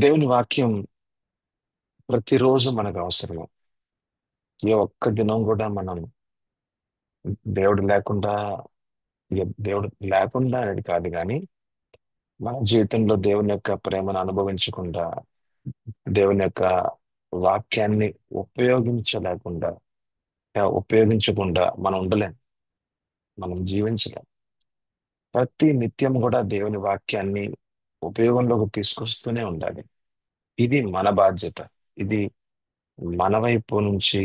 దేవుని వాక్యం ప్రతిరోజు మనకు అవసరమే. ఏ ఒక్క దినం కూడా మనం దేవుడు లేకుండా దేవుడు లేకుండా అనేది కాదు కానీ మన జీవితంలో దేవుని యొక్క ప్రేమను అనుభవించకుండా దేవుని యొక్క వాక్యాన్ని ఉపయోగించలేకుండా ఉపయోగించకుండా మనం ఉండలేం. మనం జీవించలేం. ప్రతి నిత్యం కూడా దేవుని వాక్యాన్ని ఉపయోగంలోకి తీసుకొస్తూనే ఉండాలి. ఇది మన బాధ్యత. ఇది మన వైపు నుంచి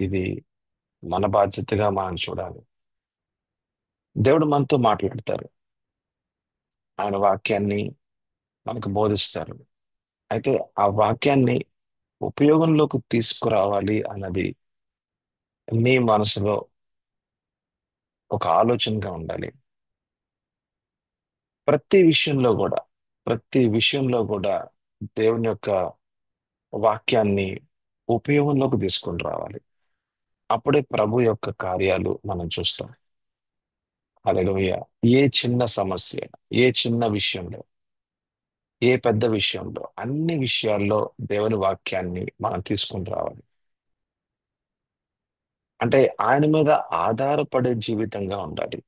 ఇది మన బాధ్యతగా మనం చూడాలి. దేవుడు మనతో మాట్లాడతారు. ఆయన వాక్యాన్ని మనకు బోధిస్తారు. అయితే ఆ వాక్యాన్ని ఉపయోగంలోకి తీసుకురావాలి అన్నది నీ మనసులో ఒక ఆలోచనగా ఉండాలి. ప్రతి విషయంలో కూడా ప్రతి విషయంలో కూడా దేవుని యొక్క వాక్యాన్ని ఉపయోగంలోకి తీసుకొని రావాలి. అప్పుడే ప్రభు యొక్క కార్యాలు మనం చూస్తాం. హల్లెలూయా. ఏ చిన్న సమస్య, ఏ చిన్న విషయంలో, ఏ పెద్ద విషయంలో, అన్ని విషయాల్లో దేవుని వాక్యాన్ని మనం తీసుకొని రావాలి. అంటే ఆయన మీద ఆధారపడే జీవితంగా ఉండాలి.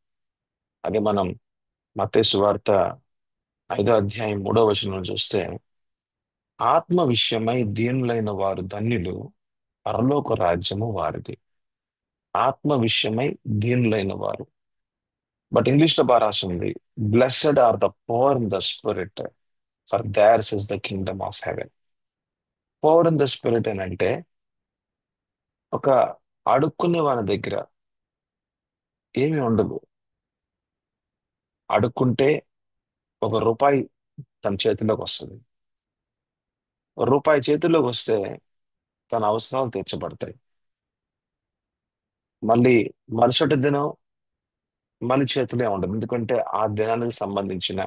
అది మనం మత్తయి సువార్త 5వ అధ్యాయం 3వ వచనం చూస్తే, ఆత్మ విషయమై దీనులైన వారు ధన్యులు, పరలోక రాజ్యము వారిది. ఆత్మ విషయమై దీనులైన వారు. బట్ ఇంగ్లీష్ లో బాగా రాసింది, blessed are the poor in the spirit, for theirs is the kingdom of heaven. Poor in the spirit అని అంటే ఒక అడుక్కునే వాని దగ్గర ఏమీ ఉండదు. అడుక్కుంటే ఒక రూపాయి తన చేతిలోకి వస్తుంది. రూపాయి చేతిలోకి వస్తే తన అవసరాలు తీర్చబడతాయి. మళ్ళీ మరుసటి దినం మన చేతిలో ఉండదు. ఎందుకంటే ఆ దినానికి సంబంధించిన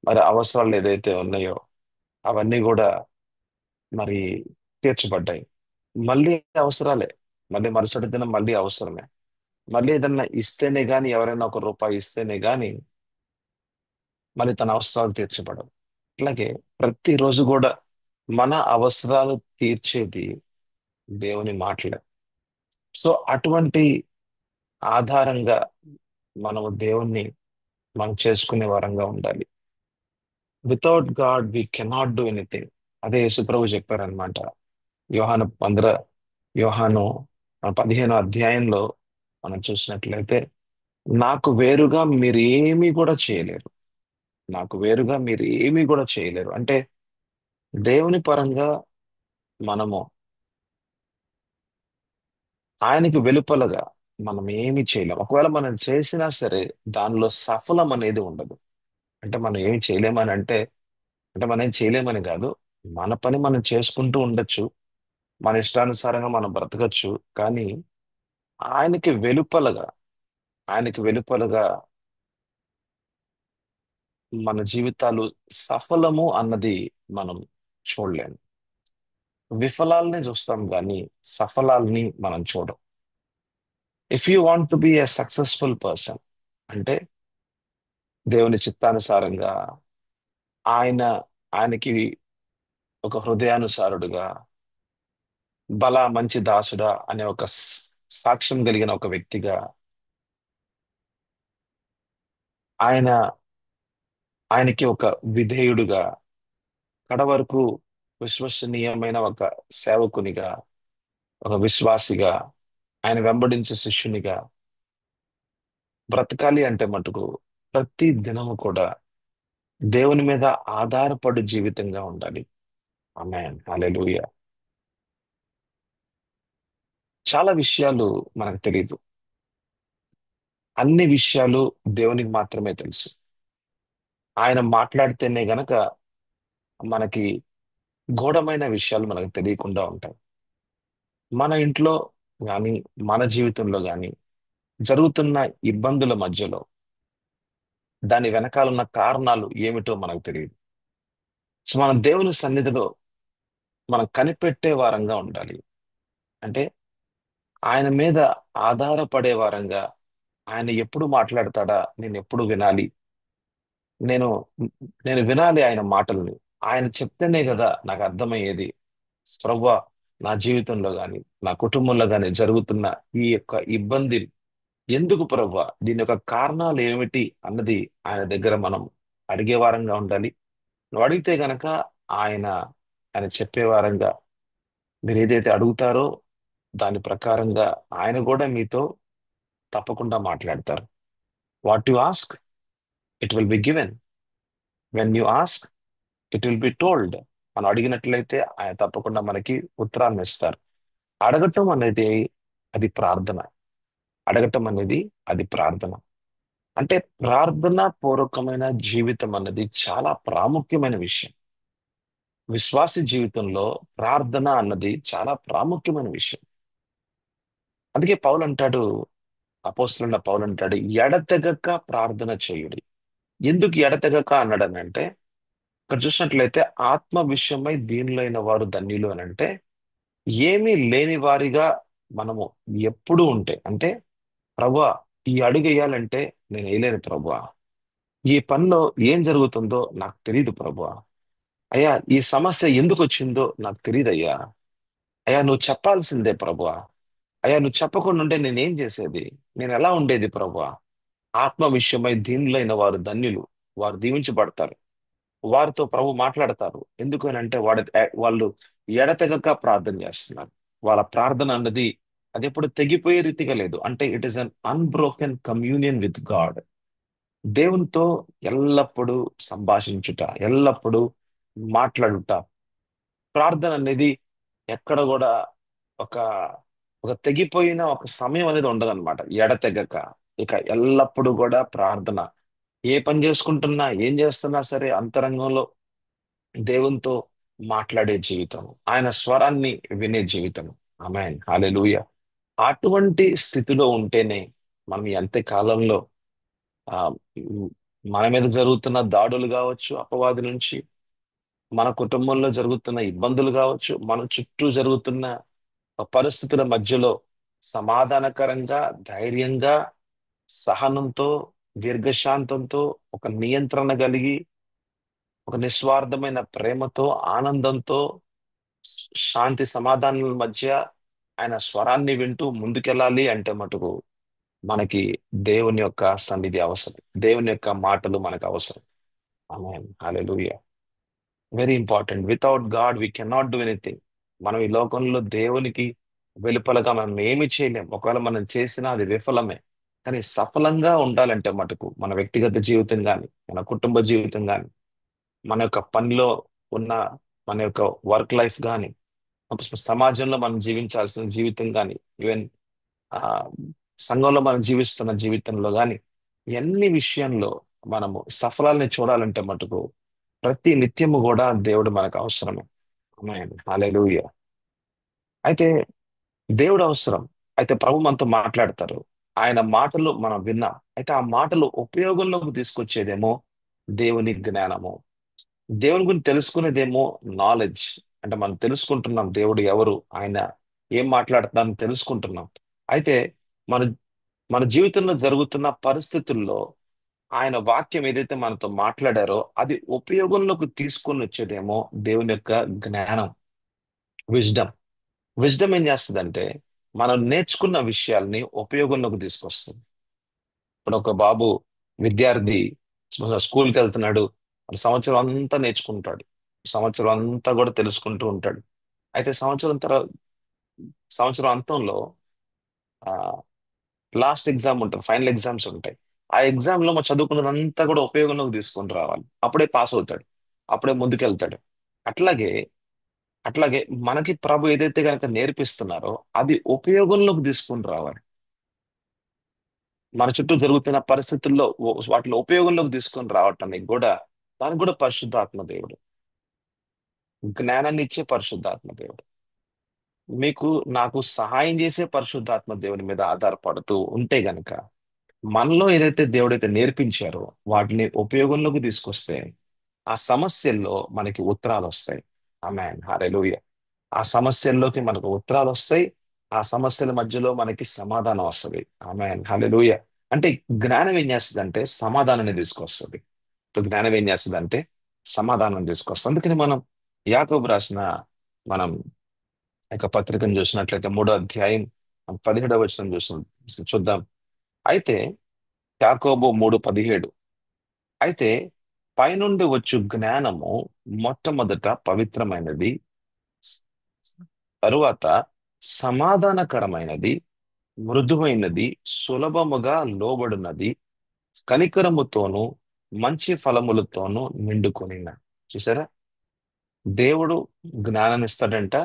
మరి అవసరాలు ఏదైతే ఉన్నాయో అవన్నీ కూడా మరి తీర్చబడ్డాయి. మళ్ళీ అవసరాలే. మళ్ళీ మరుసటి దినం మళ్ళీ అవసరమే. మళ్ళీ ఏదన్నా ఇస్తేనే గాని, ఎవరైనా ఒక రూపాయి ఇస్తేనే గాని మళ్ళీ తన అవసరాలు తీర్చబడవు. అట్లాగే ప్రతిరోజు కూడా మన అవసరాలు తీర్చేది దేవుని మాటలే. సో అటువంటి ఆధారంగా మనము దేవుణ్ణి మనం చేసుకునే వరంగా ఉండాలి. Without God we cannot do anything. అదే యేసుప్రభు చెప్పారనమాట. యోహాను 15 యోహాను 15వ అధ్యాయంలో మనం చూసినట్లయితే, నాకు వేరుగా మీరు ఏమీ కూడా చేయలేరు. నాకు వేరుగా మీరు ఏమీ కూడా చేయలేరు. అంటే దేవుని పరంగా మనము ఆయనకి వెలుపలగా మనం ఏమీ చేయలేం. ఒకవేళ మనం చేసినా సరే దానిలో సఫలం అనేది ఉండదు. అంటే మనం ఏమి చేయలేమని అంటే మనం ఏం చేయలేమని కాదు. మన పని మనం చేసుకుంటూ ఉండొచ్చు. మన ఇష్టానుసారంగా మనం బ్రతకచ్చు. కానీ ఆయనకి వెలుపలగా ఆయనకి వెలుపలగా మన జీవితాలు సఫలము అన్నది మనం చూడలేము. విఫలాల్ని చూస్తాం కానీ సఫలాల్ని మనం చూడం. If you want to be a successful person అంటే దేవుని చిత్తానుసారంగా ఆయన ఆయనకి ఒక హృదయానుసారుడుగా బల మంచి దాసుడా అనే ఒక సాక్ష్యం కలిగిన ఒక వ్యక్తిగా ఆయన ఆయనకి ఒక విధేయుడుగా కడ వరకు విశ్వసనీయమైన ఒక సేవకునిగా, ఒక విశ్వాసిగా, ఆయన వెంబడించే శిష్యునిగా బ్రతకాలి అంటే మటుకు ప్రతి దినము కూడా దేవుని మీద ఆధారపడు జీవితంగా ఉండాలి. ఆమేన్. హల్లెలూయా. చాలా విషయాలు మనకు తెలియదు. అన్ని విషయాలు దేవునికి మాత్రమే తెలుసు. ఆయన మాట్లాడితేనే గనక మనకి గూఢమైన విషయాలు మనకు తెలియకుండా ఉంటాయి. మన ఇంట్లో గాని, మన జీవితంలో గాని జరుగుతున్న ఇబ్బందుల మధ్యలో దాని వెనకాలన్న కారణాలు ఏమిటో మనకు తెలియదు. సో మనం దేవుని సన్నిధిలో మనం కనిపెట్టే వారంగా ఉండాలి. అంటే ఆయన మీద ఆధారపడే వారంగా, ఆయన ఎప్పుడు మాట్లాడతాడా నేను ఎప్పుడు వినాలి, నేను నేను వినాలి ఆయన మాటల్ని. ఆయన చెప్తేనే కదా నాకు అర్థమయ్యేది. ప్రభువా, నా జీవితంలో గాని, నా కుటుంబంలో గాని జరుగుతున్న ఈ యొక్క ఇబ్బంది ఎందుకు ప్రభువా, దీని యొక్క కారణాలు ఏమిటి అన్నది ఆయన దగ్గర మనం అడిగే వారంగా ఉండాలి. నువ్వు అడిగితే గనక ఆయన ఆయన చెప్పే వారంగా, మీరు ఏదైతే అడుగుతారో దాని ప్రకారంగా ఆయన కూడా మీతో తప్పకుండా మాట్లాడతారు. What you ask, it will be given. When you ask, it will be told. మనం అడిగినట్లయితే ఆయన తప్పకుండా మనకి ఉత్తరాన్ని ఇస్తారు. అడగటం అనేది అది ప్రార్థన. అడగటం అనేది అది ప్రార్థన. అంటే ప్రార్థన పూర్వకమైన జీవితం అన్నది చాలా ప్రాముఖ్యమైన విషయం. విశ్వాసి జీవితంలో ప్రార్థన అన్నది చాలా ప్రాముఖ్యమైన విషయం. అందుకే పౌలు అంటాడు, అపోస్తలున్న పౌలు అంటాడు, ఎడతెగక ప్రార్థన చేయుడి. ఎందుకు ఎడతెగక అన్నాడనంటే, ఇక్కడ చూసినట్లయితే ఆత్మ విషయమై దీనులైన వారు ధన్యులు అని అంటే, ఏమీ లేని వారిగా మనము ఎప్పుడూ ఉంటే, అంటే ప్రభువా, ఈ అడుగు వేయాలంటే నేను వేయలేను ప్రభువా, ఈ పనిలో ఏం జరుగుతుందో నాకు తెలియదు ప్రభువా, అయ్యా ఈ సమస్య ఎందుకు వచ్చిందో నాకు తెలియదు అయ్యా, అయ్యా నువ్వు చెప్పాల్సిందే ప్రభువా, అయ్యా నువ్వు చెప్పకుండా ఉంటే నేనేం చేసేది, నేను ఎలా ఉండేది ప్రభువా. ఆత్మ విషయమై దీనులైన వారు ధన్యులు, వారు దీవించబడతారు. వారితో ప్రభు మాట్లాడతారు. ఎందుకు అని అంటే వాళ్ళు ఎడతెగక ప్రార్థన చేస్తున్నారు. వాళ్ళ ప్రార్థన అన్నది అది ఎప్పుడు తెగిపోయే రీతిగా లేదు. అంటే it is an unbroken communion with God. దేవునితో ఎల్లప్పుడూ సంభాషించుట, ఎల్లప్పుడూ మాట్లాడుట. ప్రార్థన అనేది ఎక్కడ కూడా ఒక ఒక తెగిపోయిన ఒక సమయం అనేది ఉండదన్నమాట. ఎడతెగక ఇక ఎల్లప్పుడూ కూడా ప్రార్థన. ఏ పని చేసుకుంటున్నా, ఏం చేస్తున్నా సరే అంతరంగంలో దేవునితో మాట్లాడే జీవితం, ఆయన స్వరాన్ని వినే జీవితం. ఆమేన్, హల్లెలూయా. అటువంటి స్థితిలో ఉంటేనే మనం ఈ అంత్య కాలంలో ఆ ఉమ్, మన మీద జరుగుతున్న దాడులు కావచ్చు అపవాది నుంచి, మన కుటుంబంలో జరుగుతున్న ఇబ్బందులు కావచ్చు, మన చుట్టూ జరుగుతున్న పరిస్థితుల మధ్యలో సమాధానకరంగా, ధైర్యంగా, సహనంతో, దీర్ఘశాంతంతో, ఒక నియంత్రణ కలిగి, ఒక నిస్వార్థమైన ప్రేమతో, ఆనందంతో, శాంతి సమాధానాల మధ్య ఆయన స్వరాన్ని వింటూ ముందుకెళ్ళాలి అంటే మటుకు మనకి దేవుని యొక్క సన్నిధి అవసరం. దేవుని యొక్క మాటలు మనకు అవసరం. Amen, hallelujah. Very important. Without God we cannot do anything. మనం ఈ లోకంలో దేవునికి వెలుపలగా మనం ఏమి చేయలేం. ఒకవేళ మనం చేసినా అది విఫలమే. కానీ సఫలంగా ఉండాలంటే మటుకు మన వ్యక్తిగత జీవితం కానీ, మన కుటుంబ జీవితం కానీ, మన యొక్క పనిలో ఉన్న మన యొక్క వర్క్ లైఫ్ కానీ, సమాజంలో మనం జీవించాల్సిన జీవితం కానీ, ఈవెన్ ఆ సంఘంలో మనం జీవిస్తున్న జీవితంలో కానీ, ఎన్ని విషయంలో మనము సఫలాల్ని చూడాలంటే మటుకు ప్రతి నిత్యము కూడా దేవుడు మనకు అవసరమే. ఆమేన్, హల్లెలూయా. అయితే దేవుడు అవసరం. అయితే ప్రభు మనతో మాట్లాడతారు. ఆయన మాటలు మనం విన్నాం. అయితే ఆ మాటలు ఉపయోగంలోకి తీసుకొచ్చేదేమో దేవుని జ్ఞానము. దేవుని గురించి తెలుసుకునేదేమో నాలెడ్జ్. అంటే మనం తెలుసుకుంటున్నాం దేవుడు ఎవరు, ఆయన ఏం మాట్లాడుతున్నారని తెలుసుకుంటున్నాం. అయితే మన మన జీవితంలో జరుగుతున్న పరిస్థితుల్లో ఆయన వాక్యం ఏదైతే మనతో మాట్లాడారో అది ఉపయోగంలోకి తీసుకొని వచ్చేదేమో దేవుని యొక్క జ్ఞానం, విజ్డమ్. విజ్డమ్ ఏం చేస్తుందంటే మనం నేర్చుకున్న విషయాల్ని ఉపయోగంలోకి తీసుకొస్తుంది. ఇప్పుడు ఒక బాబు, విద్యార్థి స్కూల్కి వెళ్తున్నాడు. వాడు సంవత్సరం అంతా నేర్చుకుంటాడు. సంవత్సరం అంతా కూడా తెలుసుకుంటూ ఉంటాడు. అయితే సంవత్సరం అంతంలో ఆ లాస్ట్ ఎగ్జామ్ ఉంటుంది, ఫైనల్ ఎగ్జామ్స్ ఉంటాయి. ఆ ఎగ్జామ్ లో మా చదువుకున్నదంతా కూడా ఉపయోగంలోకి తీసుకొని రావాలి. అప్పుడే పాస్ అవుతాడు, అప్పుడే ముందుకెళ్తాడు. అట్లాగే అట్లాగే మనకి ప్రభు ఏదైతే కనుక నేర్పిస్తున్నారో అది ఉపయోగంలోకి తీసుకొని రావాలి. మన చుట్టూ జరుగుతున్న పరిస్థితుల్లో వాటిలో ఉపయోగంలోకి తీసుకొని రావటానికి కూడా, దానికి కూడా పరిశుద్ధాత్మ దేవుడు, జ్ఞానాన్ని ఇచ్చే పరిశుద్ధాత్మ దేవుడు, మీకు నాకు సహాయం చేసే పరిశుద్ధాత్మ దేవుని మీద ఆధారపడుతూ ఉంటే గనక మనలో ఏదైతే దేవుడైతే నేర్పించారో వాటిని ఉపయోగంలోకి తీసుకొస్తే ఆ సమస్యల్లో మనకి ఉత్తరాలు వస్తాయి. ఆమేన్, హల్లెలూయా. ఆ సమస్యల్లోకి మనకు ఉత్తరాలు వస్తాయి. ఆ సమస్యల మధ్యలో మనకి సమాధానం వస్తుంది. ఆమేన్, హల్లెలూయా. అంటే జ్ఞానం ఏం చేస్తుంది అంటే సమాధానాన్ని తీసుకొస్తుంది. జ్ఞానం ఏం చేస్తుంది అంటే సమాధానం తీసుకొస్తుంది. అందుకని మనం యాకోబు రాసిన మనం యొక్క పత్రికను చూసినట్లయితే 3వ అధ్యాయం 17వ వచనం చూద్దాం. అయితే యాకోబు 3:17, అయితే పైనుండి వచ్చు జ్ఞానము మొట్టమొదట పవిత్రమైనది, తరువాత సమాధానకరమైనది, మృదువైనది, సులభముగా లోబడినది, కనికరముతోనూ మంచి ఫలములతోనూ నిండుకొనిన. చూసారా? దేవుడు జ్ఞానాన్ని ఇస్తాడంట.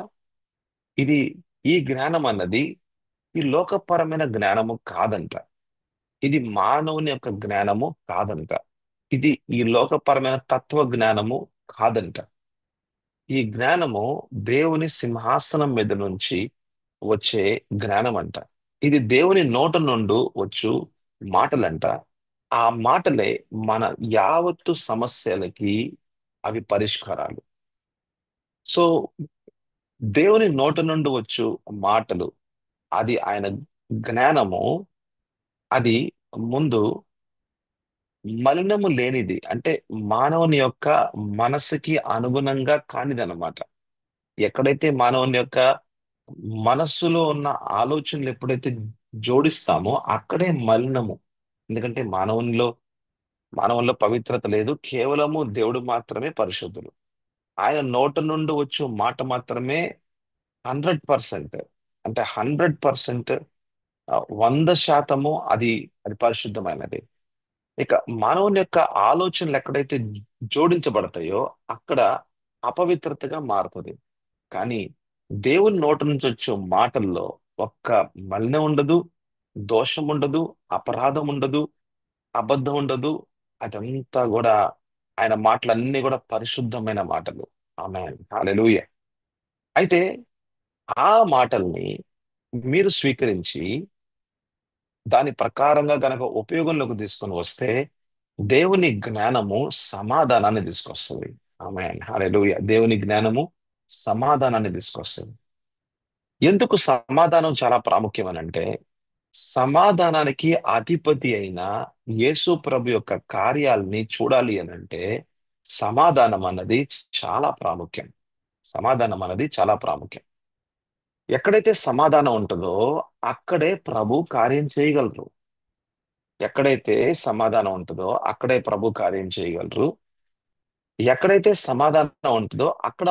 ఇది ఈ జ్ఞానం అన్నది ఈ లోకపరమైన జ్ఞానము కాదంట. ఇది మానవుని యొక్క జ్ఞానము కాదంట. ఇది ఈ లోకపరమైన తత్వ జ్ఞానము కాదంట. ఈ జ్ఞానము దేవుని సింహాసనం మీద నుంచి వచ్చే జ్ఞానం అంట. ఇది దేవుని నోట నుండి వచ్చు మాటలంట. ఆ మాటలే మన యావత్తు సమస్యలకి అవి పరిష్కారాలు. సో దేవుని నోట నుండి వచ్చు మాటలు, అది ఆయన జ్ఞానము. అది ముందు మలినము లేనిది, అంటే మానవుని యొక్క మనసుకి అనుగుణంగా కానిదన్నమాట. ఎక్కడైతే మానవుని యొక్క మనస్సులో ఉన్న ఆలోచనలు ఎప్పుడైతే జోడిస్తామో అక్కడే మలినము. ఎందుకంటే మానవుల్లో పవిత్రత లేదు, కేవలము దేవుడు మాత్రమే పరిశుద్ధుడు. ఆయన నోట నుండి వచ్చు మాట మాత్రమే 100%, అంటే 100%, 100% అది అది పరిశుద్ధమైనది. ఇక మానవుని యొక్క ఆలోచనలు ఎక్కడైతే జోడించబడతాయో అక్కడ అపవిత్రతగా మారుతుంది. కానీ దేవుని నోటి నుంచి వచ్చే మాటల్లో ఒక్క మలినం ఉండదు, దోషం ఉండదు, అపరాధం ఉండదు, అబద్ధం ఉండదు. అదంతా కూడా ఆయన మాటలన్నీ కూడా పరిశుద్ధమైన మాటలు. ఆమేన్, హల్లెలూయా. అయితే ఆ మాటల్ని మీరు స్వీకరించి దాని ప్రకారంగా గనక ఉపయోగంలోకి తీసుకొని వస్తే దేవుని జ్ఞానము సమాధానాన్ని తీసుకొస్తుంది. ఆమేన్, హల్లెలూయా. దేవుని జ్ఞానము సమాధానాన్ని తీసుకొస్తుంది. ఎందుకు సమాధానం చాలా ప్రాముఖ్యం అని అంటే, సమాధానానికి అధిపతి అయిన యేసు ప్రభు యొక్క కార్యాలని చూడాలి అని అంటే సమాధానం అన్నది చాలా ప్రాముఖ్యం. సమాధానం అన్నది చాలా ప్రాముఖ్యం. ఎక్కడైతే సమాధానం ఉంటుందో అక్కడే ప్రభు కార్యం చేయగలరు. ఎక్కడైతే సమాధానం ఉంటుందో అక్కడే ప్రభు కార్యం చేయగలరు. ఎక్కడైతే సమాధానం ఉంటుందో అక్కడ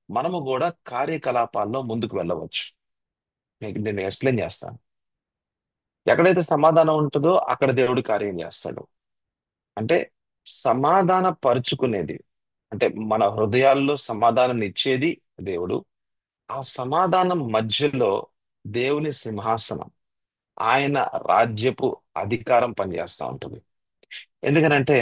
మనము కూడా కార్యకలాపాల్లో ముందుకు వెళ్ళవచ్చు. మీకు నేను ఎక్స్ప్లెయిన్ చేస్తాను. ఎక్కడైతే సమాధానం ఉంటుందో అక్కడ దేవుడు కార్యం చేస్తాడు. అంటే సమాధాన పరుచుకునేది, అంటే మన హృదయాల్లో సమాధానం ఇచ్చేది దేవుడు. ఆ సమాధానం మధ్యలో దేవుని సింహాసనం, ఆయన రాజ్యపు అధికారం పనిచేస్తూ ఉంటుంది. ఎందుకనంటే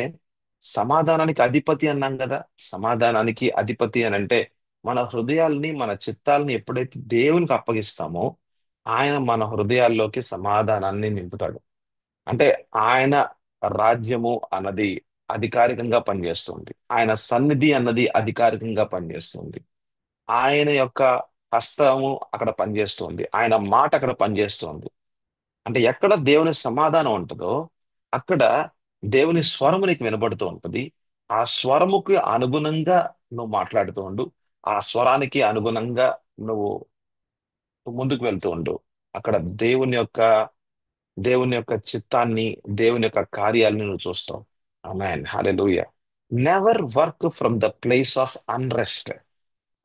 సమాధానానికి అధిపతి అన్నాం కదా. సమాధానానికి అధిపతి అని అంటే మన హృదయాల్ని, మన చిత్తాలని ఎప్పుడైతే దేవునికి అప్పగిస్తామో ఆయన మన హృదయాల్లోకి సమాధానాన్ని నింపుతాడు. అంటే ఆయన రాజ్యము అన్నది అధికారికంగా పనిచేస్తుంది. ఆయన సన్నిధి అన్నది అధికారికంగా పనిచేస్తుంది. ఆయన యొక్క హస్తము అక్కడ పనిచేస్తుంది. ఆయన మాట అక్కడ పనిచేస్తుంది. అంటే ఎక్కడ దేవుని సమాధానం ఉంటుందో అక్కడ దేవుని స్వరము నీకు వినబడుతూ ఉంటుంది. ఆ స్వరముకి అనుగుణంగా నువ్వు మాట్లాడుతూ ఉండు. ఆ స్వరానికి అనుగుణంగా నువ్వు ముందుకు వెళ్తూ ఉండు. అక్కడ దేవుని యొక్క చిత్తాన్ని, దేవుని యొక్క కార్యాలను నువ్వు చూస్తావు. Amen, hallelujah. Never work from the place of unrest,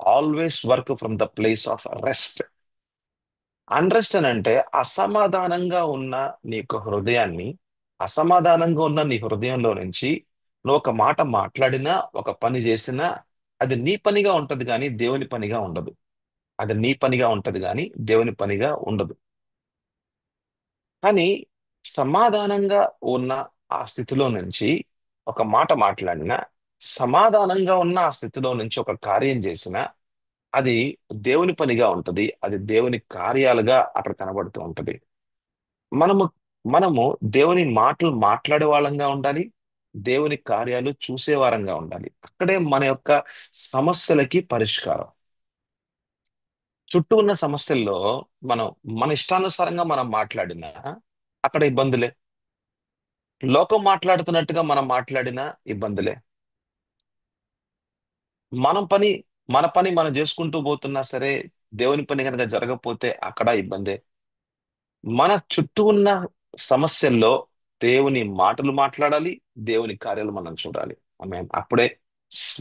always work from the place of rest. Unrest అని అంటే అసమాధానంగా ఉన్న నీ యొక్క హృదయాన్ని, అసమాధానంగా ఉన్న నీ హృదయంలో నుంచి నువ్వు ఒక మాట మాట్లాడినా, ఒక పని చేసినా అది నీ పనిగా ఉంటది కానీ దేవుని పనిగా ఉండదు. అది నీ పనిగా ఉంటది కానీ దేవుని పనిగా ఉండదు. కానీ సమాధానంగా ఉన్న ఆ స్థితిలో నుంచి ఒక మాట మాట్లాడినా, సమాధానంగా ఉన్న ఆ స్థితిలో నుంచి ఒక కార్యం చేసినా అది దేవుని పనిగా ఉంటది. అది దేవుని కార్యాలుగా అక్కడ కనబడుతూ ఉంటది. మనము మనము దేవుని మాటలు మాట్లాడే వాళ్ళంగా ఉండాలి. దేవుని కార్యాలు చూసే వారంగా ఉండాలి. అక్కడే మన యొక్క సమస్యలకి పరిష్కారం. చుట్టూ ఉన్న సమస్యల్లో మనం మన ఇష్టానుసారంగా మనం మాట్లాడినా అక్కడ ఇబ్బందులే. లోకం మాట్లాడుతున్నట్టుగా మనం మాట్లాడినా ఇబ్బందులే. మనం పని మన పని మనం చేసుకుంటూ పోతున్నా సరే, దేవుని పని కనుక జరగకపోతే అక్కడ ఇబ్బందే. మన చుట్టూ ఉన్న సమస్యల్లో దేవుని మాటలు మాట్లాడాలి, దేవుని కార్యాలు మనం చూడాలి. అప్పుడే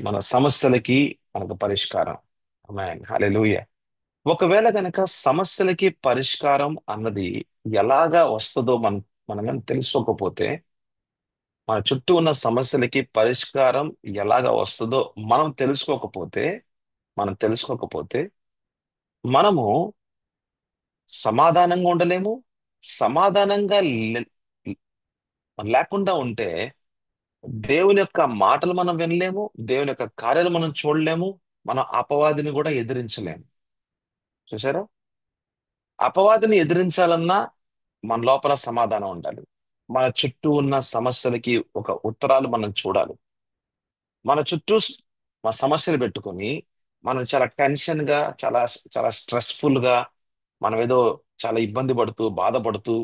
మన సమస్యలకి మనకు పరిష్కారం. హల్లెలూయా. ఒకవేళ గనక సమస్యలకి పరిష్కారం అన్నది ఎలాగా వస్తుందో మనం కానీ తెలుసుకోకపోతే, మన చుట్టూ ఉన్న సమస్యలకి పరిష్కారం ఎలాగా వస్తుందో మనం తెలుసుకోకపోతే మనం తెలుసుకోకపోతే మనము సమాధానంగా ఉండలేము. సమాధానంగా లేకుండా ఉంటే దేవుని యొక్క మాటలు మనం వినలేము, దేవుని యొక్క కార్యాలు మనం చూడలేము, మన అపవాదిని కూడా ఎదిరించలేము. చూసారా? అపవాదిని ఎదిరించాలన్నా మన లోపల సమాధానం ఉండాలి. మన చుట్టూ ఉన్న సమస్యలకి ఒక ఉత్తరాలు మనం చూడాలి. మన చుట్టూ మా సమస్యలు పెట్టుకొని మనం చాలా టెన్షన్ గా, చాలా చాలా స్ట్రెస్ఫుల్ గా, మనం ఏదో చాలా ఇబ్బంది పడుతూ బాధపడుతూ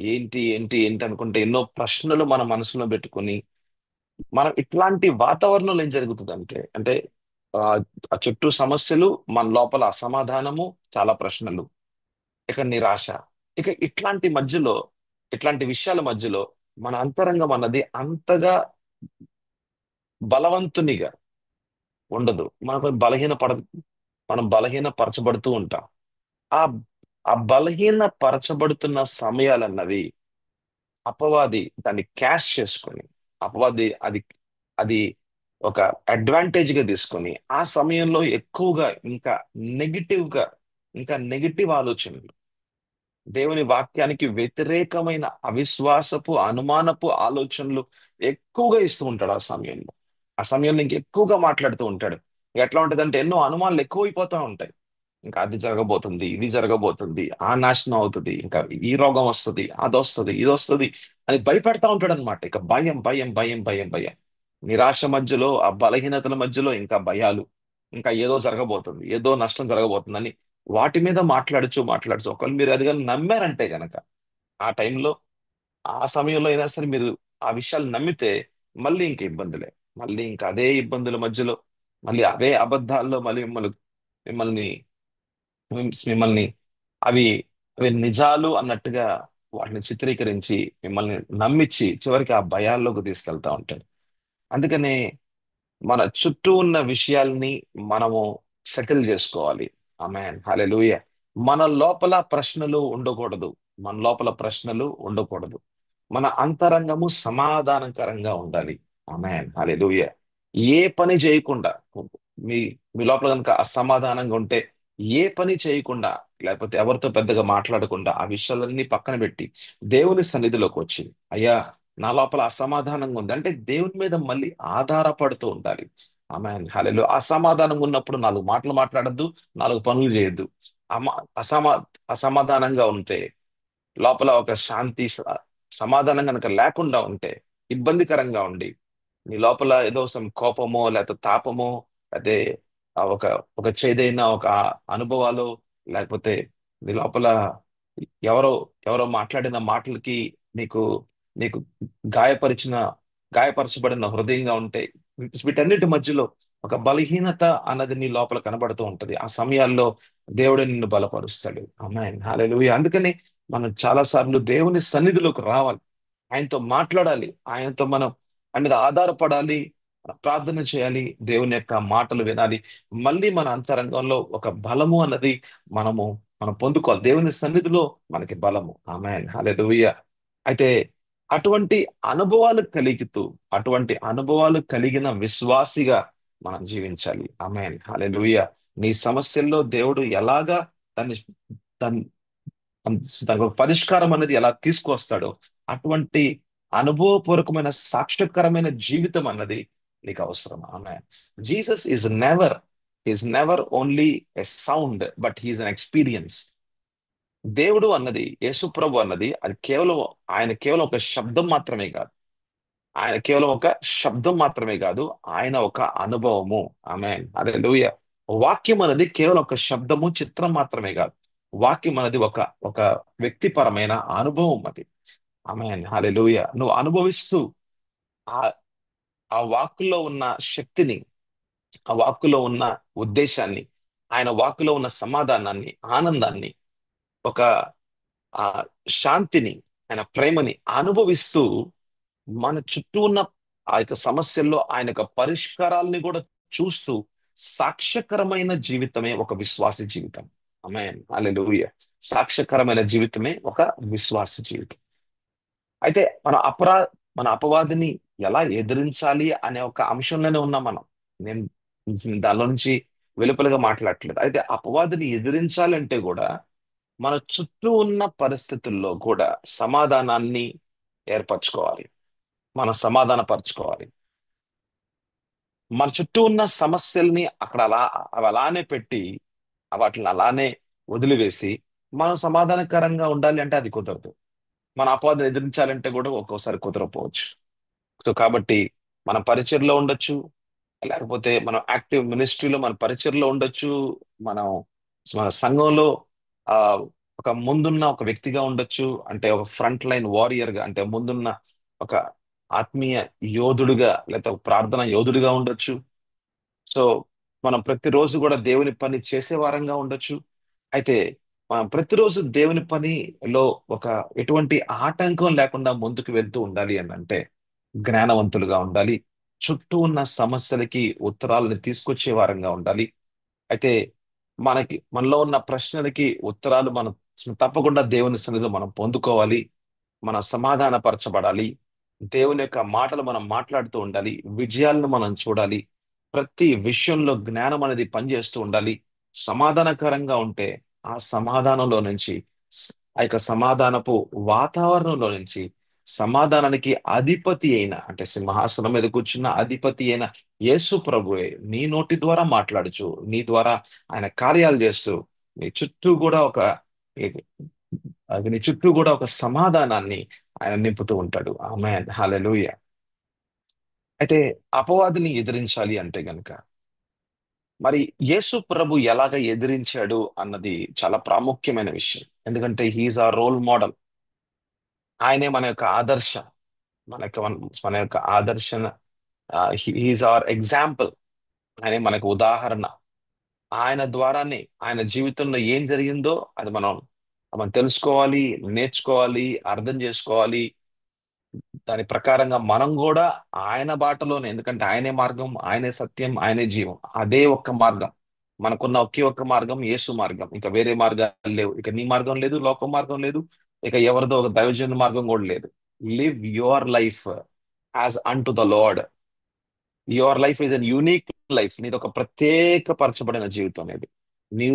ఏంటి ఏంటి ఏంటి అనుకుంటే ఎన్నో ప్రశ్నలు మన మనసులో పెట్టుకొని మనం ఇట్లాంటి వాతావరణంలో ఏం జరుగుతుందంటే అంటే ఆ ఆ చుట్టూ సమస్యలు, మన లోపల అసమాధానము, చాలా ప్రశ్నలు, ఇక నిరాశ, ఇక ఇట్లాంటి విషయాల మధ్యలో మన అంతరంగం అన్నది అంతగా బలవంతునిగా ఉండదు. మనం బలహీనపరచబడుతూ ఉంటాం. ఆ ఆ బలహీన పరచబడుతున్న సమయాలన్నవి అపవాది దాన్ని క్యాష్ చేసుకొని, అపవాది అది అది ఒక అడ్వాంటేజ్ గా తీసుకొని ఆ సమయంలో ఎక్కువగా ఇంకా నెగిటివ్ ఆలోచనలు, దేవుని వాక్యానికి వ్యతిరేకమైన అవిశ్వాసపు అనుమానపు ఆలోచనలు ఎక్కువగా ఇస్తూ ఉంటాడు. ఆ సమయంలో ఇంకెక్కువగా మాట్లాడుతూ ఉంటాడు. ఎట్లా ఉంటదంటే ఎన్నో అనుమానాలు ఎక్కువైపోతూ ఉంటాయి. ఇంకా అది జరగబోతుంది, ఇది జరగబోతుంది, ఆ నాశనం అవుతుంది, ఇంకా ఈ రోగం వస్తుంది, అది వస్తుంది, ఇది వస్తుంది అని భయపెడతా ఉంటాడు అనమాట. ఇక భయం భయం భయం భయం భయం, నిరాశ మధ్యలో, ఆ బలహీనతల మధ్యలో ఇంకా భయాలు, ఇంకా ఏదో జరగబోతుంది, ఏదో నష్టం జరగబోతుందని వాటి మీద మాట్లాడుచు ఒకవేళ మీరు అది కానీ నమ్మారంటే గనక ఆ టైంలో, ఆ సమయంలో అయినా సరే మీరు ఆ విషయాలు నమ్మితే మళ్ళీ ఇంక ఇబ్బందులే. మళ్ళీ ఇంకా అదే ఇబ్బందుల మధ్యలో, మళ్ళీ అవే అబద్ధాల్లో మళ్ళీ మిమ్మల్ని మిమ్మల్ని అవి అవి నిజాలు అన్నట్టుగా వాటిని చిత్రీకరించి మిమ్మల్ని నమ్మించి చివరికి ఆ భయాల్లోకి తీసుకెళ్తా ఉంటాడు. అందుకనే మన చుట్టూ ఉన్న విషయాల్ని మనము సెటిల్ చేసుకోవాలి. హల్లెలూయా. మన లోపల ప్రశ్నలు ఉండకూడదు. మన లోపల ప్రశ్నలు ఉండకూడదు. మన అంతరంగము సమాధానకరంగా ఉండాలి. హల్లెలూయా. ఏ పని చేయకుండా, మీ మీ లోపల కనుక అసమాధానంగా ఉంటే ఏ పని చేయకుండా, లేకపోతే ఎవరితో పెద్దగా మాట్లాడకుండా ఆ విషయాలన్నీ పక్కన పెట్టి దేవుని సన్నిధిలోకి వచ్చి, అయ్యా నా లోపల అసమాధానంగా ఉంది అంటే దేవుని మీద మళ్ళీ ఆధారపడుతూ ఉండాలి. హల్లెలూయా. అసమాధానంగా ఉన్నప్పుడు నాలుగు మాటలు మాట్లాడద్దు, నాలుగు పనులు చేయొద్దు. అమ అసమా అసమాధానంగా ఉంటే, లోపల ఒక శాంతి సమాధానం కనుక లేకుండా ఉంటే, ఇబ్బందికరంగా ఉండి నీ లోపల ఏదో కోపమో లేకపోతే తాపమో, అదే ఒక ఒక చేదైన ఒక అనుభవాలు, లేకపోతే నీ లోపల ఎవరో ఎవరో మాట్లాడిన మాటలకి నీకు నీకు గాయపరిచిన గాయపరచబడిన హృదయంగా ఉంటే, వీటన్నిటి మధ్యలో ఒక బలహీనత అన్నది నీ లోపల కనబడుతూ ఉంటది. ఆ సమయాల్లో దేవుడు నిన్ను బలపరుస్తాడు. హల్లెలూయా. అందుకని మనం చాలా సార్లు దేవుని సన్నిధిలోకి రావాలి, ఆయనతో మాట్లాడాలి, ఆయనతో మనం ఆయన మీద ఆధారపడాలి, ప్రార్థన చేయాలి, దేవుని యొక్క మాటలు వినాలి. మళ్ళీ మన అంతరంగంలో ఒక బలము అన్నది మనము మనం పొందుకోవాలి. దేవుని సన్నిధిలో మనకి బలము. హల్లెలూయా. అయితే అటువంటి అనుభవాలు కలిగితూ, అటువంటి అనుభవాలు కలిగిన విశ్వాసిగా మనం జీవించాలి. హల్లెలూయా. నీ సమస్యల్లో దేవుడు ఎలాగా దాన్ని దాన్ని దానికి ఒక పరిష్కారం అనేది ఎలా తీసుకొస్తాడో అటువంటి అనుభవపూర్వకమైన సాక్ష్యకరమైన జీవితం అన్నది నీకు అవసరం. Jesus is never only a sound, but he is an experience. దేవుడు అన్నది, యేసు ప్రభు అన్నది, అది కేవలం ఒక శబ్దం మాత్రమే కాదు. ఆయన ఒక అనుభవము. హల్లెలూయా. వాక్యం అనేది కేవలం ఒక శబ్దము, చిత్రం మాత్రమే కాదు. వాక్యం అనేది ఒక ఒక వ్యక్తిపరమైన అనుభవం అది. హల్లెలూయా. నువ్వు అనుభవిస్తూ ఆ ఆ వాక్కులో ఉన్న శక్తిని, ఆ వాక్కులో ఉన్న ఉద్దేశాన్ని, ఆయన వాక్కులో ఉన్న సమాధానాన్ని, ఆనందాన్ని, ఒక ఆ శాంతిని, ఆయన ప్రేమని అనుభవిస్తూ మన చుట్టూ ఉన్న ఆ యొక్క సమస్యల్లో ఆయన యొక్క పరిష్కారాలని కూడా చూస్తూ సాక్ష్యకరమైన జీవితమే ఒక విశ్వాస జీవితం. ఆమేన్ హల్లెలూయా. సాక్ష్యకరమైన జీవితమే ఒక విశ్వాస జీవితం. అయితే మన అపవాదిని ఎలా ఎదిరించాలి అనే ఒక అంశంలోనే ఉన్నాం మనం. నేను దానిలో నుంచి వెలుపలుగా మాట్లాడట్లేదు. అయితే అపవాదిని ఎదిరించాలంటే కూడా మన చుట్టూ ఉన్న పరిస్థితుల్లో కూడా సమాధానాన్ని ఏర్పరచుకోవాలి. మనం సమాధానపరచుకోవాలి. మన చుట్టూ ఉన్న సమస్యల్ని అక్కడ అవి అలానే పెట్టి వాటిని అలానే వదిలివేసి మనం సమాధానకరంగా ఉండాలి అంటే అది కుదరదు. మన అపవాదిని ఎదిరించాలంటే కూడా ఒక్కోసారి కుదరకపోవచ్చు. సో కాబట్టి మన పరిచర్లో ఉండొచ్చు, లేకపోతే మనం యాక్టివ్ మినిస్ట్రీలో మన పరిచర్లో ఉండొచ్చు, మనం మన సంఘంలో ఆ ఒక ముందున్న ఒక వ్యక్తిగా ఉండొచ్చు, అంటే ఒక ఫ్రంట్ లైన్ వారియర్ గా, అంటే ముందున్న ఒక ఆత్మీయ యోధుడుగా, లేకపోతే ఒక ప్రార్థన యోధుడిగా ఉండొచ్చు. సో మనం ప్రతిరోజు కూడా దేవుని పని చేసే వారంగా ఉండొచ్చు. అయితే మనం ప్రతిరోజు దేవుని పనిలో ఒక ఎటువంటి ఆటంకం లేకుండా ముందుకు వెళ్తూ ఉండాలి అని అంటే జ్ఞానవంతులుగా ఉండాలి. చుట్టూ ఉన్న సమస్యలకి ఉత్తరాలను తీసుకొచ్చే వారంగా ఉండాలి. అయితే మనలో ఉన్న ప్రశ్నలకి ఉత్తరాలు మనం తప్పకుండా దేవుని సన్నిధిలో మనం పొందుకోవాలి. మనం సమాధానపరచబడాలి. దేవుని యొక్క మాటలు మనం మాట్లాడుతూ ఉండాలి. విజయాలను మనం చూడాలి. ప్రతి విషయంలో జ్ఞానం అనేది పనిచేస్తూ ఉండాలి. సమాధానకరంగా ఉంటే ఆ సమాధానంలో నుంచి ఆ యొక్క సమాధానపు వాతావరణంలో నుంచి సమాధానానికి అధిపతి అయిన, అంటే సింహాసనం మీద కూర్చున్న అధిపతి అయిన యేసు ప్రభువే నీ నోటి ద్వారా మాట్లాడుచు, నీ ద్వారా ఆయన కార్యాలు చేస్తూ నీ చుట్టూ కూడా ఒక నీ చుట్టూ కూడా ఒక సమాధానాన్ని ఆయన నింపుతూ ఉంటాడు. ఆమేన్ హల్లెలూయా. అయితే అపవాదిని ఎదిరించాలి అంటే గనక మరి యేసు ప్రభు ఎలాగ ఎదిరించాడు అన్నది చాలా ప్రాముఖ్యమైన విషయం. ఎందుకంటే హీఈస్ ఆ రోల్ మోడల్. ఆయనే మన యొక్క ఆదర్శం. మన యొక్క ఆదర్శన, హీఈస్ అవర్ ఎగ్జాంపుల్. ఆయనే మనకు ఉదాహరణ. ఆయన ద్వారానే ఆయన జీవితంలో ఏం జరిగిందో అది మనం మనం తెలుసుకోవాలి, నేర్చుకోవాలి, అర్థం చేసుకోవాలి. దాని ప్రకారంగా మనం కూడా ఆయన బాటలోనే, ఎందుకంటే ఆయనే మార్గం, ఆయనే సత్యం, ఆయనే జీవం. అదే ఒక్క మార్గం. మనకున్న ఒకే ఒక్క మార్గం యేసు మార్గం. ఇక వేరే మార్గాలు లేవు. ఇక నీ మార్గం లేదు, లోకం మార్గం లేదు, ఇక ఎవరిదో ఒక దైవజన మార్గం కూడా లేదు. Live your life as an to the lord. Your life is an unique life. నీది ఒక ప్రత్యేకపరచబడిన జీవితం ఇది. నీ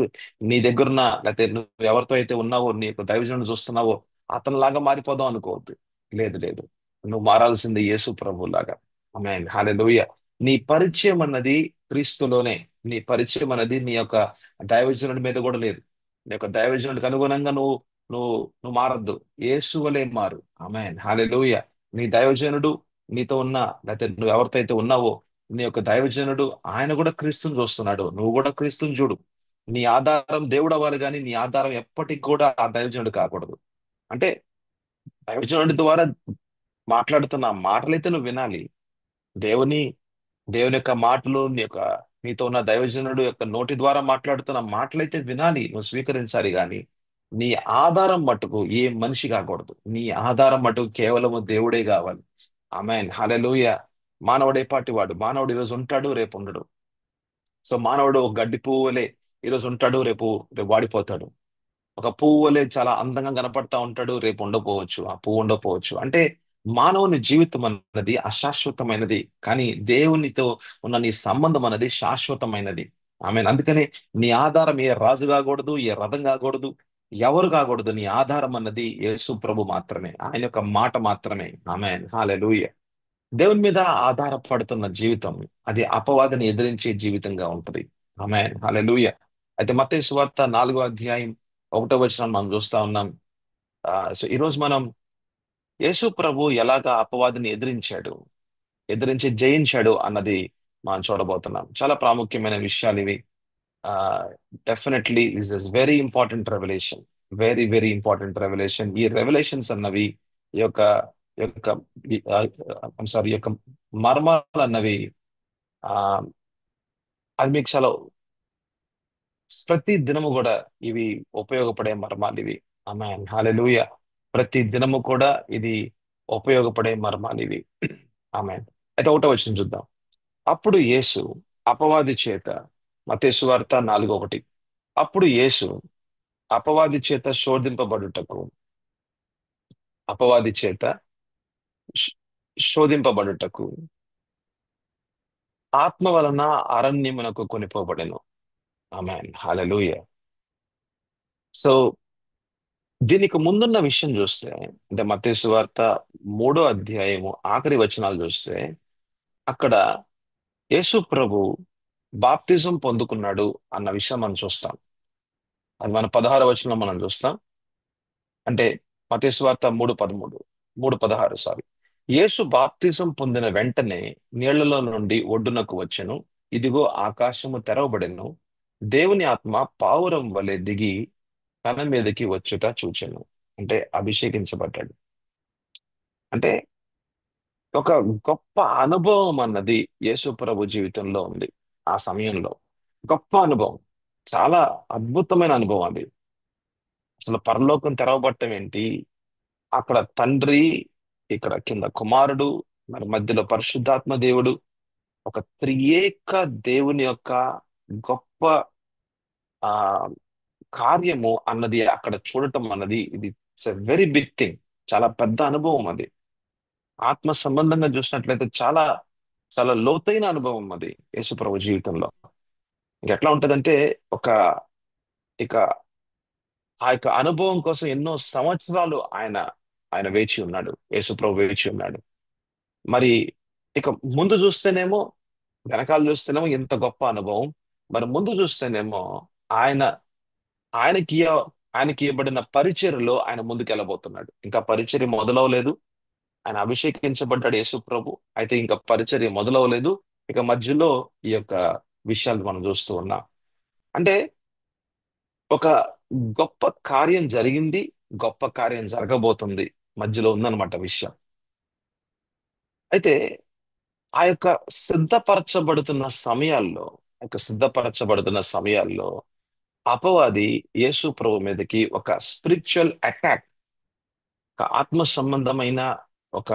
నీ దగ్గరున్న, లేకపోతే నువ్వు ఎవరితో అయితే ఉన్నావో, నీ యొక్క దైవజనుడు చూస్తున్నావో అతనిలాగా మారిపోదాం అనుకోవద్దు. లేదు లేదు, నువ్వు మారాల్సింది యేసు ప్రభు లాగా. ఆమేన్ హల్లెలూయా. నీ పరిచయం అన్నది క్రీస్తులోనే. నీ పరిచయం అనేది నీ యొక్క దైవజనుడి మీద కూడా లేదు. నీ యొక్క దైవజనుడికి అనుగుణంగా నువ్వు నువ్వు మారద్దు. యేసు వలే మారు. ఆమేన్ హల్లెలూయా. నీ దైవజనుడు నీతో ఉన్నా, లేకపోతే నువ్వు ఎవరితో అయితే ఉన్నావో నీ యొక్క దైవజనుడు ఆయన కూడా క్రీస్తుని చూస్తున్నాడు. నువ్వు కూడా క్రీస్తుని చూడు. నీ ఆధారం దేవుడు అవ్వాలి, కానీ నీ ఆధారం ఎప్పటికి కూడా ఆ దైవజనుడు కాకూడదు. అంటే దైవజనుడి ద్వారా మాట్లాడుతున్న మాటలైతే నువ్వు వినాలి. దేవుని దేవుని యొక్క మాటలు, నీతో ఉన్న దైవజనుడు యొక్క నోటి ద్వారా మాట్లాడుతున్న మాటలైతే వినాలి, నువ్వు స్వీకరించాలి. కానీ నీ ఆధారం మట్టుకు ఏ మనిషి కాకూడదు. నీ ఆధారం మట్టుకు కేవలము దేవుడే కావాలి. ఆమేన్ హల్లెలూయా. మానవుడే పాటివాడు. మానవుడు ఈరోజు ఉంటాడు, రేపు ఉండడు. సో మానవుడు ఒక గడ్డి పువ్వు వలె ఈరోజు ఉంటాడు, రేపు రేపు వాడిపోతాడు. ఒక పువ్వు వలె చాలా అందంగా కనపడతా ఉంటాడు, రేపు ఉండకపోవచ్చు, ఆ పువ్వు ఉండకపోవచ్చు. అంటే మానవుని జీవితం అన్నది అశాశ్వతమైనది, కానీ దేవునితో ఉన్న నీ సంబంధం అనేది శాశ్వతమైనది. అందుకని నీ ఆధారం ఏ రాజు కాకూడదు, ఏ రథం కాకూడదు, ఎవరు కాకూడదు. నీ ఆధారం అన్నది యేసు ప్రభు మాత్రమే, ఆయన యొక్క మాట మాత్రమే. ఆమేన్ హల్లెలూయా. దేవుని మీద ఆధారపడుతున్న జీవితం అది అపవాదిని ఎదిరించే జీవితంగా ఉంటది. ఆమేన్ హల్లెలూయా. అయితే మత్తయి సువార్త 4వ అధ్యాయం 1వ వచనం మనం చూస్తా ఉన్నాం. సో ఈరోజు మనం యేసు ప్రభు ఎలాగా అపవాదిని ఎదిరించి జయించాడు అన్నది మనం చూడబోతున్నాం. చాలా ప్రాముఖ్యమైన విషయాలు ఇవి. ఆ definitely this is very important revolution. Very very important revolution. ఈ రెవల్యూషన్స్ అన్నవి, ఈ యొక్క యొక్క సారీ, ఈ యొక్క మర్మాలు అన్నవి ఆ అది మీకు చాలా ప్రతి దినము కూడా ఇవి ఉపయోగపడే మర్మాలు ఇవి. ఆమేన్ హల్లెలూయా. ప్రతి దినము కూడా ఇది ఉపయోగపడే మర్మాలు ఇవి. ఆమేన్. అయితే ఒకటో వచనం చూద్దాం. అప్పుడు యేసు అపవాది చేత, మత్తయి సువార్త 4:1. అప్పుడు యేసు అపవాది చేత శోధింపబడుటకు, అపవాది చేత శ్- శోధింపబడుటకు ఆత్మ వలన అరణ్యమునకు కొనిపోబడెను. ఆమేన్ హల్లెలూయా. సో దీనికి ముందున్న విషయం చూస్తే, అంటే మత్తయి సువార్త 3వ అధ్యాయము ఆఖరి వచనాలు చూస్తే, అక్కడ యేసు ప్రభు బాప్తిజం పొందుకున్నాడు అన్న విషయం మనం చూస్తాం. అది మన 16వ వచనంలో మనం చూస్తాం. అంటే మత్తయి సువార్త 3:13, 3:16 సారీ. యేసు బాప్తిజం పొందిన వెంటనే నీళ్లలో నుండి ఒడ్డునకు వచ్చెను. ఇదిగో ఆకాశము తెరవబడెను. దేవుని ఆత్మ పావురం వలె దిగి తన మీదకి వచ్చుట చూచెను. అంటే అభిషేకించబడ్డాడు. అంటే ఒక గొప్ప అనుభవం అన్నది యేసు ప్రభు జీవితంలో ఉంది. ఆ సమయంలో గొప్ప అనుభవం, చాలా అద్భుతమైన అనుభవం అది. అసలు పరలోకం తెరవబడటం ఏంటి, అక్కడ తండ్రి, ఇక్కడ కింద కుమారుడు, మరి మధ్యలో పరిశుద్ధాత్మ దేవుడు, ఒక త్రియేక దేవుని యొక్క గొప్ప ఆ కార్యము అన్నది అక్కడ చూడటం అన్నది, ఇది it's a very big thing. చాలా పెద్ద అనుభవం అది. ఆత్మ సంబంధంగా చూసినట్లయితే చాలా చాలా లోతైన అనుభవం అది యేసు ప్రభు జీవితంలో. ఎట్లా ఉంటదంటే, ఒక ఇక ఆ యొక్క అనుభవం కోసం ఎన్నో సంవత్సరాలు ఆయన ఆయన వేచి ఉన్నాడు. యేసు ప్రభు వేచి ఉన్నాడు. మరి ఇక ముందు చూస్తేనేమో, వెనకాల చూస్తేనేమో ఇంత గొప్ప అనుభవం. మరి ముందు చూస్తేనేమో ఆయన ఆయనకి ఆయనకి ఇవ్వబడిన పరిచర్యలో ఆయన ముందుకు వెళ్ళబోతున్నాడు. ఇంకా పరిచర్య మొదలవలేదు. ఆయన అభిషేకించబడ్డాడు యేసు ప్రభు. అయితే ఇంకా పరిచర్య మొదలవలేదు. ఇక మధ్యలో ఈ యొక్క విషయాలు మనం చూస్తూ ఉన్నాం. అంటే ఒక గొప్ప కార్యం జరిగింది, గొప్ప కార్యం జరగబోతుంది, మధ్యలో ఉందన్నమాట విషయం. అయితే ఆ యొక్క సిద్ధపరచబడుతున్న సమయాల్లో, ఆ యొక్క సిద్ధపరచబడుతున్న సమయాల్లో అపవాది యేసు ప్రభు మీదకి ఒక స్పిరిచువల్ అటాక్, ఒక ఆత్మ సంబంధమైన ఒక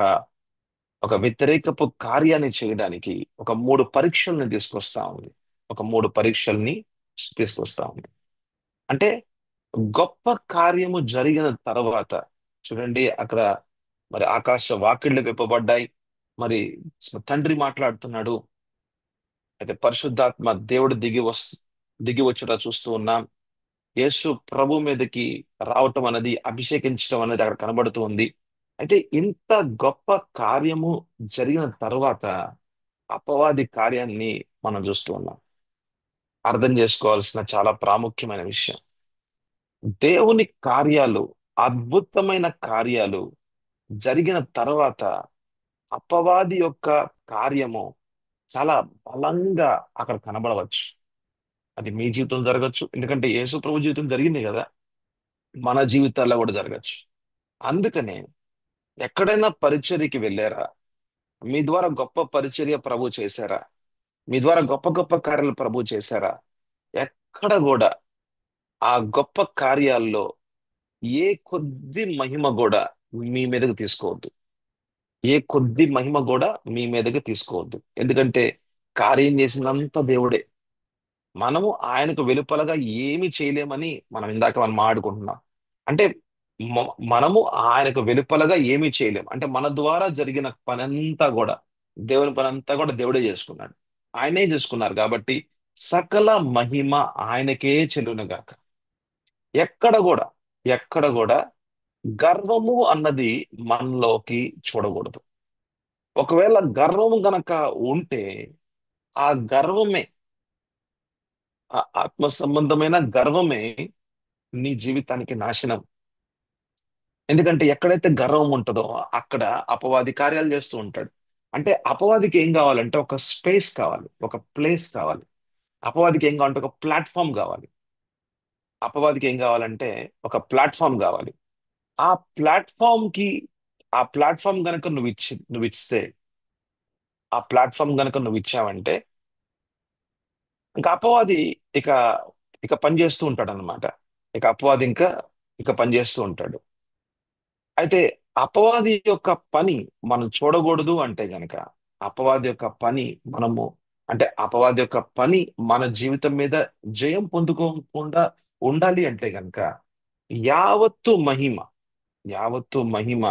ఒక వ్యతిరేకపు కార్యాన్ని చేయడానికి ఒక 3 పరీక్షల్ని తీసుకొస్తా ఉంది. ఒక 3 పరీక్షల్ని తీసుకొస్తా ఉంది. అంటే గొప్ప కార్యము జరిగిన తర్వాత చూడండి, అక్కడ మరి ఆకాశ వాకిళ్లు విప్పబడ్డాయి. మరి తండ్రి మాట్లాడుతున్నాడు. అయితే పరిశుద్ధాత్మ దేవుడు దిగి వచ్చుట చూస్తూ ఉన్నాం. యేసు ప్రభు మీదకి రావటం అనేది, అభిషేకించడం అనేది అక్కడ కనబడుతూ ఉంది. అయితే ఇంత గొప్ప కార్యము జరిగిన తర్వాత అపవాది కార్యాన్ని మనం చూస్తూ ఉన్నాం. అర్థం చేసుకోవాల్సిన చాలా ప్రాముఖ్యమైన విషయం. దేవుని కార్యాలు, అద్భుతమైన కార్యాలు జరిగిన తర్వాత అపవాది యొక్క కార్యము చాలా బలంగా అక్కడ కనబడవచ్చు. అది మీ జీవితం జరగచ్చు, ఎందుకంటే యేసు ప్రభు జీవితం జరిగింది కదా. మన జీవితాల్లో కూడా జరగచ్చు. అందుకనే ఎక్కడైనా పరిచర్యకి వెళ్ళారా? మీ ద్వారా గొప్ప పరిచర్య ప్రభు చేశారా? మీ ద్వారా గొప్ప గొప్ప కార్యాలు ప్రభు చేశారా? ఎక్కడ కూడా ఆ గొప్ప కార్యాల్లో ఏ కొద్ది మహిమ కూడా మీ మీదకి తీసుకోవద్దు. ఏ కొద్ది మహిమ కూడా మీ మీదకి తీసుకోవద్దు. ఎందుకంటే కార్యం చేసినంత దేవుడే. మనము ఆయనకు వెలుపలగా ఏమి చేయలేమని మనం ఆడుకుంటున్నాం. అంటే మనము ఆయనకు వెలుపలగా ఏమీ చేయలేం. అంటే మన ద్వారా జరిగిన పనంతా కూడా, దేవుని పనంతా కూడా దేవుడే చేసుకున్నాడు. ఆయనే చేసుకున్నారు కాబట్టి సకల మహిమ ఆయనకే చెల్లును గాక. ఎక్కడ కూడా, ఎక్కడ కూడా గర్వము అన్నది మనలోకి చూడకూడదు. ఒకవేళ గర్వము గనక ఉంటే, ఆ గర్వమే, ఆ ఆత్మ సంబంధమైన గర్వమే నీ జీవితానికి నాశనం. ఎందుకంటే ఎక్కడైతే గర్వం ఉంటుందో అక్కడ అపవాది కార్యాలు చేస్తూ ఉంటాడు. అంటే అపవాదికి ఏం కావాలంటే ఒక స్పేస్ కావాలి, ఒక ప్లేస్ కావాలి. అపవాదికి ఏం కావాలంటే ఒక ప్లాట్ఫామ్ కావాలి. అపవాదికి ఏం కావాలంటే ఒక ప్లాట్ఫామ్ కావాలి. ఆ ప్లాట్ఫామ్ కి, ఆ ప్లాట్ఫామ్ గనక నువ్వు ఇస్తే, ఆ ప్లాట్ఫామ్ గనక నువ్వు ఇచ్చావంటే ఇంకా అపవాది ఇక ఇక పని చేస్తూ ఉంటాడు అనమాట. ఇక అపవాది ఇక పని చేస్తూ ఉంటాడు. అయితే అపవాది యొక్క పని మనం చూడకూడదు అంటే గనక, అపవాది యొక్క పని మనము అంటే అపవాది యొక్క పని మన జీవితం మీద జయం పొందుకోకుండా ఉండాలి అంటే గనక, యావత్తు మహిమ యావత్తు మహిమ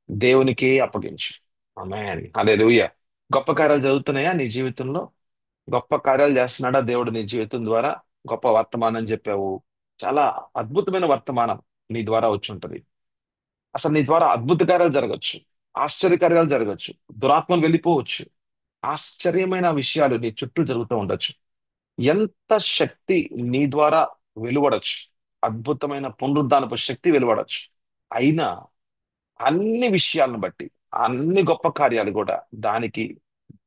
దేవునికే అప్పగించు. ఆమేన్, హల్లెలూయా. గొప్ప కార్యాలు జరుగుతున్నాయా నీ జీవితంలో? గొప్ప కార్యాలు చేస్తున్నాడా దేవుడు నీ జీవితం ద్వారా? గొప్ప వర్తమానం చెప్పావు. చాలా అద్భుతమైన వర్తమానం నీ ద్వారా వచ్చి ఉంటది. అసలు నీ ద్వారా అద్భుత కార్యాలు జరగచ్చు, ఆశ్చర్యకార్యాలు జరగచ్చు, దురాత్మలు వెళ్ళిపోవచ్చు, ఆశ్చర్యమైన విషయాలు నీ చుట్టూ జరుగుతూ ఉండొచ్చు. ఎంత శక్తి నీ ద్వారా వెలువడచ్చు, అద్భుతమైన పునరుద్ధానపు శక్తి వెలువడచ్చు. అయినా అన్ని విషయాలను బట్టి, అన్ని గొప్ప కార్యాలు కూడా, దానికి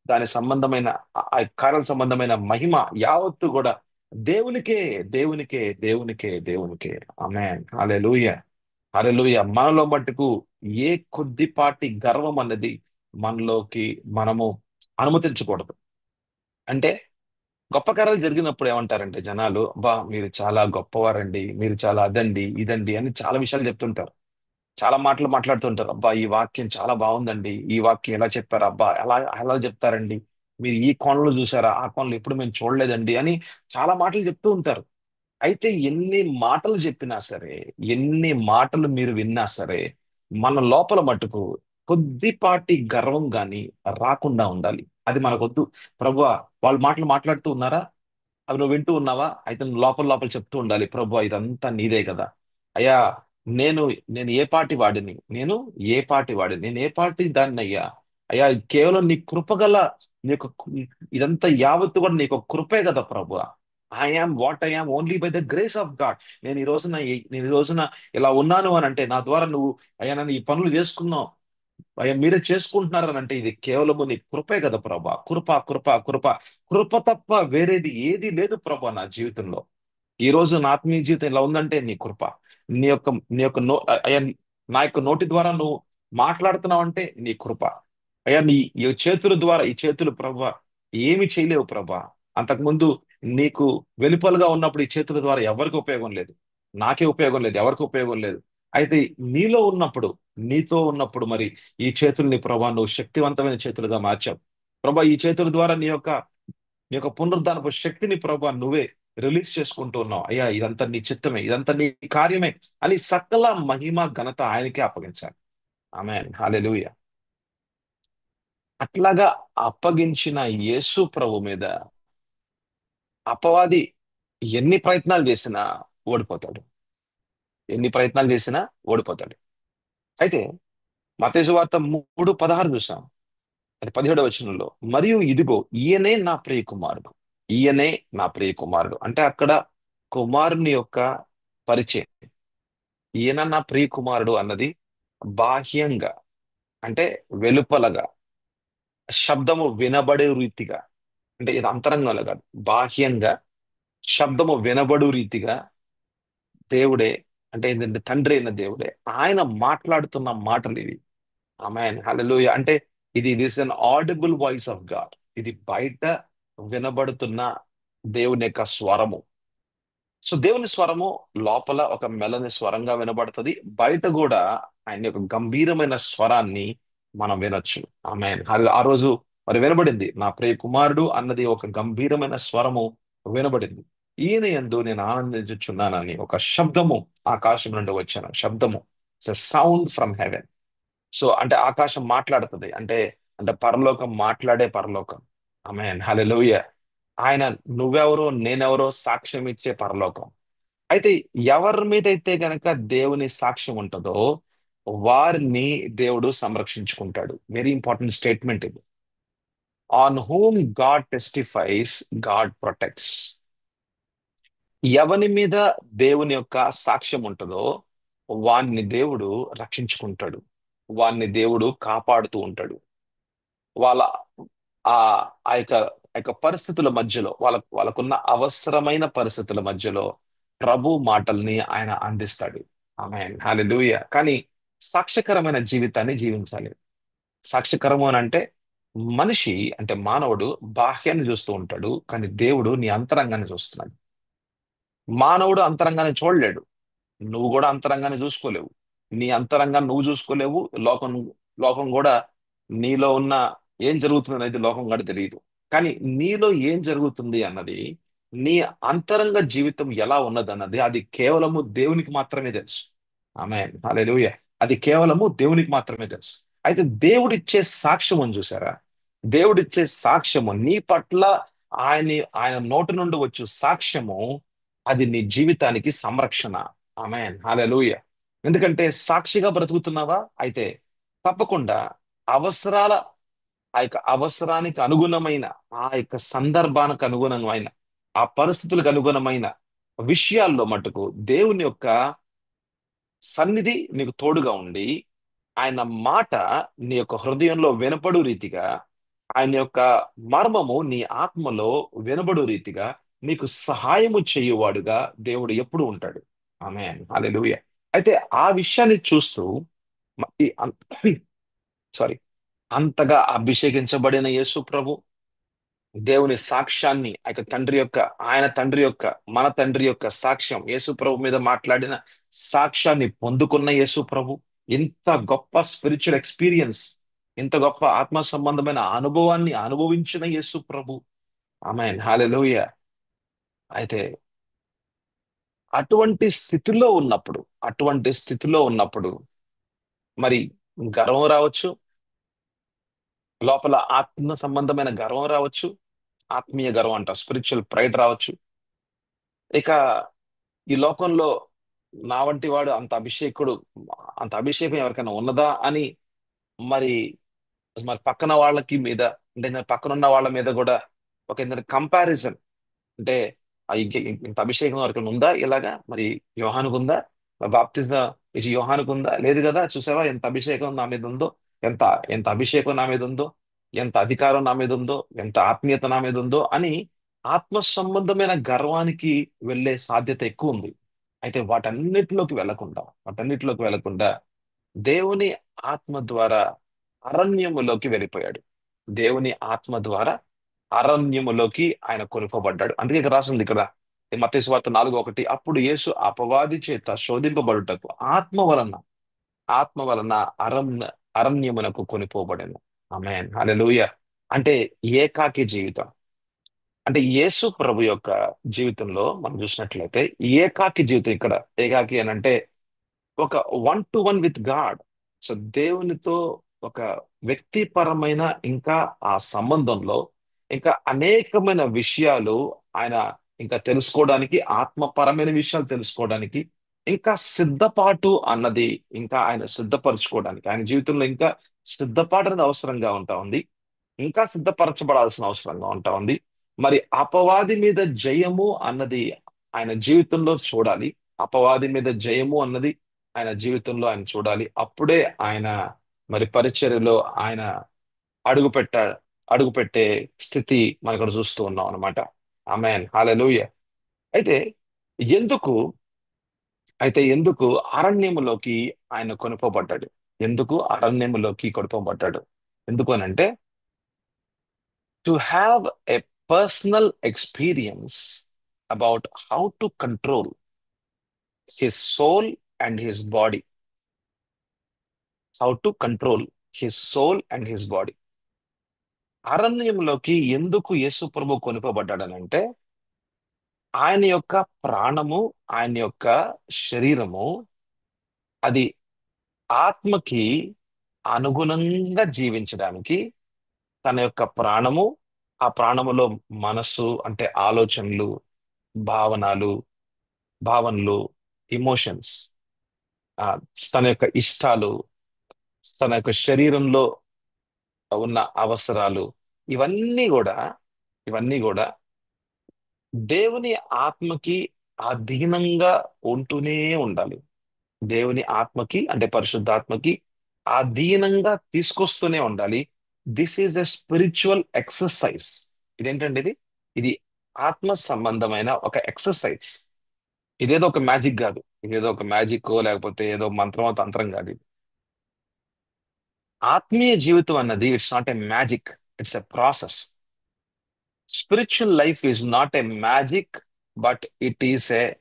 దాని సంబంధమైన ఆ కార్యాల సంబంధమైన మహిమ యావత్తు కూడా దేవునికే, దేవునికే, దేవునికే, దేవునికే. ఆమేన్, హల్లెలూయా. హల్లెలూయా. మనలో మట్టుకు ఏ కొద్దిపాటి గర్వం అన్నది మనలోకి మనము అనుమతించకూడదు. అంటే గొప్ప కార్యాలు జరిగినప్పుడు ఏమంటారంటే జనాలు, బా మీరు చాలా గొప్పవారండి, మీరు చాలా అదండి ఇదండి అని చాలా విషయాలు చెప్తుంటారు. చాలా మాటలు మాట్లాడుతుంటారు. అబ్బా ఈ వాక్యం చాలా బాగుందండి, ఈ వాక్యం ఎలా చెప్పారు, అబ్బా ఎలా ఎలా చెప్తారండి, మీరు ఈ కోణంలో చూసారా, ఆ కోణంలో ఎప్పుడు మేము చూడలేదండి అని చాలా మాటలు చెప్తూ ఉంటారు. అయితే ఎన్ని మాటలు చెప్పినా సరే, ఎన్ని మాటలు మీరు విన్నా సరే, మన లోపల మటుకు కొద్దిపాటి గర్వం గాని రాకుండా ఉండాలి. అది మనకొద్దు. ప్రభువా, వాళ్ళు మాటలు మాట్లాడుతూ ఉన్నారా, అవి నువ్వు వింటూ ఉన్నావా? అయితే నువ్వు లోపల లోపల చెప్తూ ఉండాలి, ప్రభువా ఇదంతా నీదే కదా. అయ్యా, నేను నేను ఏ పాటి వాడిని, నేను ఏ పాటి దాన్ని అయ్యా. అయ్యా, కేవలం నీ కృపగల, నీ యొక్క ఇదంతా యావత్తు కూడా నీకు కృపే కదా ప్రభు. I am what I am only by the grace of God. నేను ఈ రోజున ఇలా ఉన్నాను అని అంటే, నా ద్వారా నువ్వు అయ్యా నన్ను ఈ పనులు చేసుకున్నావు, అయ్యా మీరే చేసుకుంటున్నారని అంటే, ఇది కేవలము నీ కృపే కదా ప్రభా. కృప, కృప, కృప. కృప తప్ప వేరేది ఏది లేదు ప్రభా నా జీవితంలో. ఈ రోజు నా ఆత్మీయ జీవితం ఇలా ఉందంటే నీ కృప. నీ యొక్క నీ యొక్క నో అయ్యా, నా యొక్క నోటి ద్వారా నువ్వు మాట్లాడుతున్నావు అంటే నీ కృప. అయ్యా, నీ ఈ చేతుల ద్వారా, ఈ చేతులు ప్రభా ఏమి చేయలేవు ప్రభా. అంతకుముందు నీకు వెలుపలుగా ఉన్నప్పుడు ఈ చేతుల ద్వారా ఎవరికి ఉపయోగం లేదు, నాకే ఉపయోగం లేదు, ఎవరికి ఉపయోగం లేదు. అయితే నీలో ఉన్నప్పుడు, నీతో ఉన్నప్పుడు మరి ఈ చేతుల్ని ప్రభా నువ్వు శక్తివంతమైన చేతులుగా మార్చావు. ప్రభా ఈ చేతుల ద్వారా నీ యొక్క పునరుద్ధానపు శక్తిని ప్రభా నువ్వే రిలీజ్ చేసుకుంటూ ఉన్నావు. అయ్యా ఇదంతా నీ చిత్తమే, ఇదంతా నీ కార్యమే అని సకల మహిమ ఘనత ఆయనకే అప్పగించాలి. ఆమేన్, హల్లెలూయా. అట్లాగా అప్పగించిన యేసు ప్రభు మీద అపవాది ఎన్ని ప్రయత్నాలు చేసినా ఓడిపోతాడు. ఎన్ని ప్రయత్నాలు చేసినా ఓడిపోతాడు. అయితే మత్తయి సువార్త 3:16 చూసాం. అది 17వ వచనంలో, మరియు ఇదిగో ఈయనే నా ప్రియ కుమారుడు, ఈయనే నా ప్రియ కుమారుడు అంటే అక్కడ కుమారుని యొక్క పరిచయం. ఈయన నా ప్రియ కుమారుడు అన్నది బాహ్యంగా, అంటే వెలుపలగా, శబ్దము వినబడే రీతిగా, అంటే ఇది అంతరంగంలో కాదు, బాహ్యంగా శబ్దము వినబడు రీతిగా దేవుడే, అంటే ఏంటంటే తండ్రి అయిన దేవుడే ఆయన మాట్లాడుతున్న మాటలు ఇవి. ఆమేన్, హల్లెలూయా. అంటే ఇది this an audible voice of God. ఇది బయట వినబడుతున్న దేవుని యొక్క స్వరము. సో దేవుని స్వరము లోపల ఒక మెల్లని స్వరంగా వినబడుతుంది, బయట కూడా ఆయన యొక్క గంభీరమైన స్వరాన్ని మనం వినొచ్చు. ఆమేన్, ఆ రోజు మరి వినబడింది, నా ప్రియ కుమారుడు అన్నది ఒక గంభీరమైన స్వరము వినబడింది. ఈయన యందు నేను ఆనందించుచున్నానని ఒక శబ్దము ఆకాశం నుండి వచ్చిన శబ్దము, సౌండ్ ఫ్రమ్ హెవెన్. సో అంటే ఆకాశం మాట్లాడుతుంది అంటే, పరలోకం మాట్లాడే పరలోకం. ఆమేన్, హల్లెలూయా. ఆయన నువ్వెవరో నేనెవరో సాక్ష్యం ఇచ్చే పరలోకం. అయితే ఎవరి మీద అయితే గనక దేవుని సాక్ష్యం ఉంటుందో వారిని దేవుడు సంరక్షించుకుంటాడు. వెరీ ఇంపార్టెంట్ స్టేట్మెంట్ ఇది. On whom God టెస్టిఫైస్, God protects. ఎవని మీద దేవుని యొక్క సాక్ష్యం ఉంటుందో వాణ్ణి దేవుడు రక్షించుకుంటాడు, వాణ్ణి దేవుడు కాపాడుతూ ఉంటాడు. వాళ్ళ ఆ ఆ యొక్క ఆ యొక్క పరిస్థితుల మధ్యలో, వాళ్ళకున్న అవసరమైన పరిస్థితుల మధ్యలో ప్రభు మాటల్ని ఆయన అందిస్తాడు. ఆమేన్, హల్లెలూయా. కానీ సాక్ష్యకరమైన జీవితాన్ని జీవించాలి. సాక్ష్యకరము అని అంటే మనిషి అంటే మానవుడు బాహ్యాన్ని చూస్తూ ఉంటాడు, కానీ దేవుడు నీ అంతరంగాన్ని చూస్తున్నాడు. మానవుడు అంతరంగాన్ని చూడలేడు. నువ్వు కూడా అంతరంగాన్ని చూసుకోలేవు. నీ అంతరంగాన్ని నువ్వు చూసుకోలేవు. లోకం లోకం కూడా నీలో ఉన్న ఏం జరుగుతుంది అనేది లోకం కూడా తెలియదు. కానీ నీలో ఏం జరుగుతుంది అన్నది, నీ అంతరంగ జీవితం ఎలా ఉన్నది అన్నది, అది కేవలము దేవునికి మాత్రమే తెలుసు. ఆమేన్, హల్లెలూయా. అది కేవలము దేవునికి మాత్రమే తెలుసు. అయితే దేవుడిచ్చే సాక్ష్యం అని చూసారా? దేవుడిచ్చే సాక్ష్యము నీ పట్ల, ఆయన ఆయన నోటి నుండి వచ్చు సాక్ష్యము, అది నీ జీవితానికి సంరక్షణ. ఆమేన్, హల్లెలూయా. ఎందుకంటే సాక్షిగా బ్రతుకుతున్నావా? అయితే తప్పకుండా అవసరాల ఆ యొక్క అవసరానికి అనుగుణమైన, ఆ యొక్క సందర్భానికి అనుగుణమైన, ఆ పరిస్థితులకు అనుగుణమైన విషయాల్లో మటుకు దేవుని యొక్క సన్నిధి నీకు తోడుగా ఉండి, ఆయన మాట నీ యొక్క హృదయంలో వినపడు రీతిగా, ఆయన యొక్క మర్మము నీ ఆత్మలో వినబడు రీతిగా నీకు సహాయము చేయువాడుగా దేవుడు ఎప్పుడు ఉంటాడు. ఆమేన్, హల్లెలూయా. అయితే ఆ విషయాన్ని చూస్తూ సారీ, అంతగా అభిషేకించబడిన యేసు ప్రభు, దేవుని సాక్ష్యాన్ని, ఆ యొక్క తండ్రి యొక్క, ఆయన తండ్రి యొక్క, మన తండ్రి యొక్క సాక్ష్యం, యేసు ప్రభు మీద మాట్లాడిన సాక్ష్యాన్ని పొందుకున్న యేసు ప్రభు, ఇంత గొప్ప స్పిరిచువల్ ఎక్స్పీరియన్స్, ఇంత గొప్ప ఆత్మ సంబంధమైన అనుభవాన్ని అనుభవించిన యేసు ప్రభు. ఆమేన్, హల్లెలూయా. అయితే అటువంటి స్థితిలో ఉన్నప్పుడు, అటువంటి స్థితిలో ఉన్నప్పుడు మరి గర్వం రావచ్చు, లోపల ఆత్మ సంబంధమైన గర్వం రావచ్చు, ఆత్మీయ గర్వం అంట, స్పిరిచువల్ ప్రైడ్ రావచ్చు. ఇక ఈ లోకంలో నా వంటి వాడు అంత అభిషేకుడు, అంత అభిషేకం ఎవరికైనా ఉన్నదా అని, మరి మరి పక్కన వాళ్ళకి మీద, అంటే నేను పక్కన ఉన్న వాళ్ళ మీద కూడా ఒక కంపారిజన్, అంటే ఇంత అభిషేకం ఎవరికైనా ఉందా ఇలాగా, మరి యోహానుకు ఉందా, బాప్తిజం ఇది యోహానుకు ఉందా, లేదు కదా, చూసావా ఎంత అభిషేకం నా మీద ఉందో, ఎంత ఎంత అభిషేకం నా మీద ఉందో, ఎంత అధికారం నా మీద ఉందో, ఎంత ఆత్మీయత నా మీద ఉందో అని ఆత్మ సంబంధమైన గర్వానికి వెళ్ళే సాధ్యత ఎక్కువ ఉంది. అయితే వాటన్నిటిలోకి వెళ్లకుండా దేవుని ఆత్మ ద్వారా అరణ్యములోకి వెళ్ళిపోయాడు. దేవుని ఆత్మ ద్వారా అరణ్యములోకి ఆయన కొనుపబడ్డాడు. అందుకే ఇక్కడ రాసింది, ఇక్కడ మత్తయి సువార్త 4:1, అప్పుడు యేసు అపవాది చేత శోధింపబడుటకు ఆత్మ వలన అరణ్యమునకు కొనిపోబడెను. ఆమేన్, హల్లెలూయా. అంటే ఏకాకి జీవితం. అంటే యేసు ప్రభు యొక్క జీవితంలో మనం చూసినట్లయితే ఏకాకి జీవితం. ఇక్కడ ఏకాకి అని అంటే ఒక one to one with God. So దేవునితో ఒక వ్యక్తిపరమైన, ఇంకా ఆ సంబంధంలో ఇంకా అనేకమైన విషయాలు ఆయన ఇంకా తెలుసుకోవడానికి, ఆత్మపరమైన విషయాలు తెలుసుకోవడానికి, ఇంకా సిద్ధపాటు అన్నది, ఇంకా ఆయన సిద్ధపరచుకోవడానికి, ఆయన జీవితంలో ఇంకా సిద్ధపాటు అనేది అవసరంగా ఉంటా ఉంది. ఇంకా సిద్ధపరచబడాల్సిన అవసరంగా ఉంటా ఉంది. మరి అపవాది మీద జయము అన్నది ఆయన జీవితంలో చూడాలి. అపవాది మీద జయము అన్నది ఆయన జీవితంలో ఆయన చూడాలి. అప్పుడే ఆయన మరి పరిచర్యలో ఆయన అడుగు పెట్ట అడుగు పెట్టే స్థితి మనం ఇక్కడ చూస్తూ ఉన్నాం అనమాట. ఆమేన్, హల్లెలూయా. అయితే ఎందుకు ఎందుకు అరణ్యములోకి ఆయన కొనుపబడ్డాడు? ఎందుకు అరణ్యములోకి కొనుపబడ్డాడు? ఎందుకు అనంటే, to have a personal experience about how to control his soul and his body. How to control his soul and his body. అరణ్యంలోకి ఎందుకు యేసు ప్రభు కొనిపోబడ్డాడనంటే, ఆయన యొక్క ప్రాణము, ఆయన యొక్క శరీరము, అది ఆత్మకి అనుగుణంగా జీవించడానికి, తన యొక్క ప్రాణము, ఆ ప్రాణములో మనస్సు అంటే ఆలోచనలు, భావనలు భావనలు, ఇమోషన్స్, ఆ తన యొక్క ఇష్టాలు, తన యొక్క శరీరంలో ఉన్న అవసరాలు, ఇవన్నీ కూడా ఇవన్నీ కూడా దేవుని ఆత్మకి అధీనంగా ఉంటూనే ఉండాలి. దేవుని ఆత్మకి అంటే పరిశుద్ధాత్మకి అధీనంగా తీసుకొస్తూనే ఉండాలి. This is a spiritual exercise. ఇదేంటండి ఇది ఆత్మ సంబంధమైన ఒక ఎక్సర్సైజ్. ఇదేదో ఒక మ్యాజిక్ కాదు. ఇదేదో ఒక మ్యాజిక్ లేకపోతే ఏదో మంత్రమో తంత్రం కాదు ఇది. ఆత్మీయ జీవితం అన్నది it's not a magic. It's a process. Spiritual life is not a magic, but it is a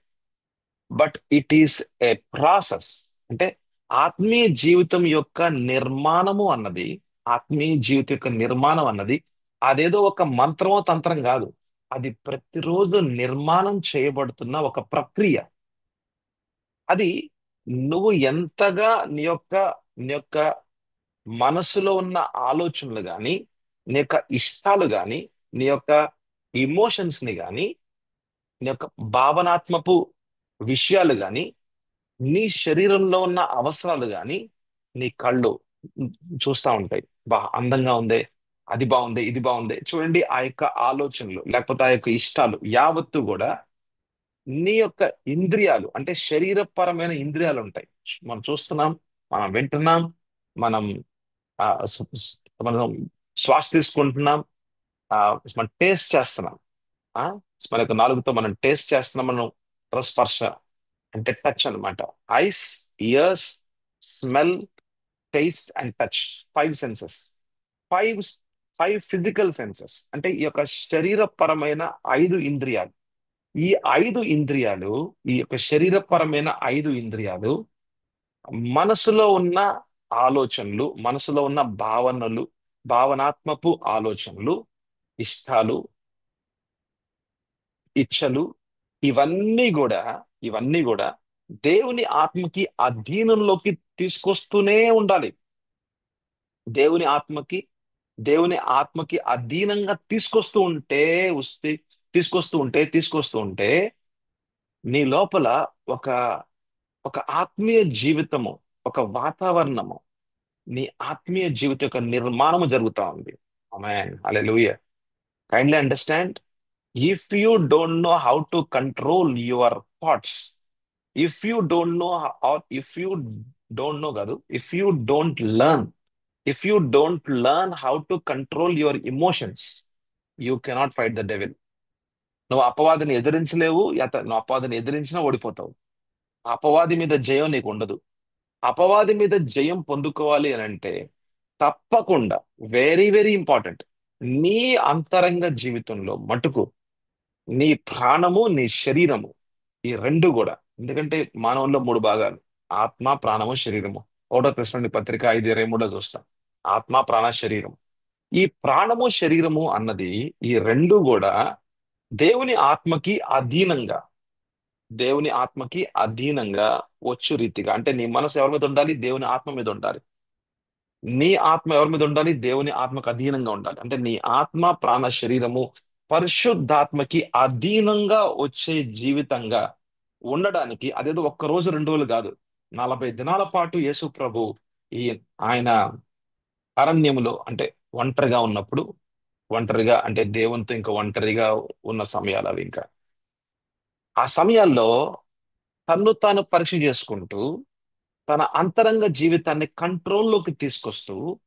but it is a process. అంటే ఆత్మీయ జీవితం యొక్క నిర్మాణము అన్నది, ఆత్మీయ జీవితం యొక్క నిర్మాణం అన్నది అదేదో ఒక మంత్రమో తంత్రం కాదు. అది ప్రతిరోజు నిర్మాణం చేయబడుతున్న ఒక ప్రక్రియ. అది నువ్వు ఎంతగా నీ యొక్క మనసులో ఉన్న ఆలోచనలు గాని, నీ యొక్క ఇష్టాలు గాని, నీ యొక్క ఇమోషన్స్ ని గాని, నీ యొక్క భావనాత్మపు విషయాలు గాని, నీ శరీరంలో ఉన్న అవసరాలు గాని నీ కళ్ళు చూస్తా ఉంటాయి. అందంగా ఉందే, అది బాగుంది, ఇది బాగుంది. చూడండి, ఆ యొక్క ఆలోచనలు లేకపోతే ఆ యొక్క ఇష్టాలు యావత్తు కూడా నీ యొక్క ఇంద్రియాలు, అంటే శరీరపరమైన ఇంద్రియాలు ఉంటాయి. మనం చూస్తున్నాం, మనం వింటున్నాం, మనం ఆ, స్- స్- మనం శ్వాస తీసుకుంటున్నాం, ఆ, మనం టేస్ట్ చేస్తున్నాం. ఆ మన యొక్క నాలుగుతో మనం టేస్ట్ చేస్తున్నాం. మనం స్పర్శ అంటే టచ్ అన్నమాట. Eyes, ears, smell, taste and touch. Five senses. Five five physical senses అంటే ఈ యొక్క శరీరపరమైన ఐదు ఇంద్రియాలు. ఈ ఐదు ఇంద్రియాలు, ఈ యొక్క శరీరపరమైన ఐదు ఇంద్రియాలు మనసులో ఉన్న ఆలోచనలు, మనసులో ఉన్న భావనలు, భావనాత్మపు ఆలోచనలు, ఇష్టాలు, ఇచ్చలు, ఇవన్నీ కూడా ఇవన్నీ కూడా దేవుని ఆత్మకి అధీనంలోకి తీసుకొస్తూనే ఉండాలి. దేవుని ఆత్మకి దేవుని ఆత్మకి అధీనంగా వస్తే తీసుకొస్తూ ఉంటే నీ లోపల ఒక ఒక ఆత్మీయ జీవితము, ఒక వాతావరణము, నీ ఆత్మీయ జీవిత యొక్క నిర్మాణము జరుగుతా ఉంది. Amen, hallelujah. Kindly understand. If you don't know how to control your thoughts, if you don't know or if you don't know కాదు, if you don't learn how to control your emotions, you cannot fight the devil. నువ్వు అపవాదిని ఎదిరించలేవు. నువ్వు అపవాదిని ఎదిరించినా ఓడిపోతావు. ఆ అపవాది మీద జయం నీకు ఉండదు. అపవాది మీద జయం పొందుకోవాలి అని అంటే తప్పకుండా, వెరీ వెరీ ఇంపార్టెంట్, నీ అంతరంగ జీవితంలో మటుకు నీ ప్రాణము, నీ శరీరము, ఈ రెండు కూడా. ఎందుకంటే మానవుల్లో మూడు భాగాలు: ఆత్మ, ప్రాణము, శరీరము. 1 Thessalonians పత్రిక 5:23 చూస్తాం. ఆత్మ, ప్రాణ, శరీరం. ఈ ప్రాణము, శరీరము అన్నది, ఈ రెండు కూడా దేవుని ఆత్మకి అధీనంగా దేవుని ఆత్మకి అధీనంగా వచ్చు రీతిగా, అంటే నీ మనసు ఎవరి మీద ఉండాలి? దేవుని ఆత్మ మీద ఉండాలి. నీ ఆత్మ ఎవరి మీద ఉండాలి? దేవుని ఆత్మకు అధీనంగా ఉండాలి. అంటే నీ ఆత్మ, ప్రాణ, శరీరము పరిశుద్ధాత్మకి అధీనంగా వచ్చే జీవితంగా ఉండడానికి, అదేదో ఒక్క రోజు 2 రోజులు కాదు, 40 దినాల పాటు యేసు ప్రభు ఈ ఆయన అరణ్యములో, అంటే ఒంటరిగా ఉన్నప్పుడు, ఒంటరిగా అంటే దేవునితో ఇంకా ఒంటరిగా ఉన్న సమయాలు అవి. ఇంకా ఆ సమయాల్లో తన్ను తాను పరీక్ష చేసుకుంటూ, తన అంతరంగ జీవితాన్ని కంట్రోల్లోకి తీసుకొస్తూ,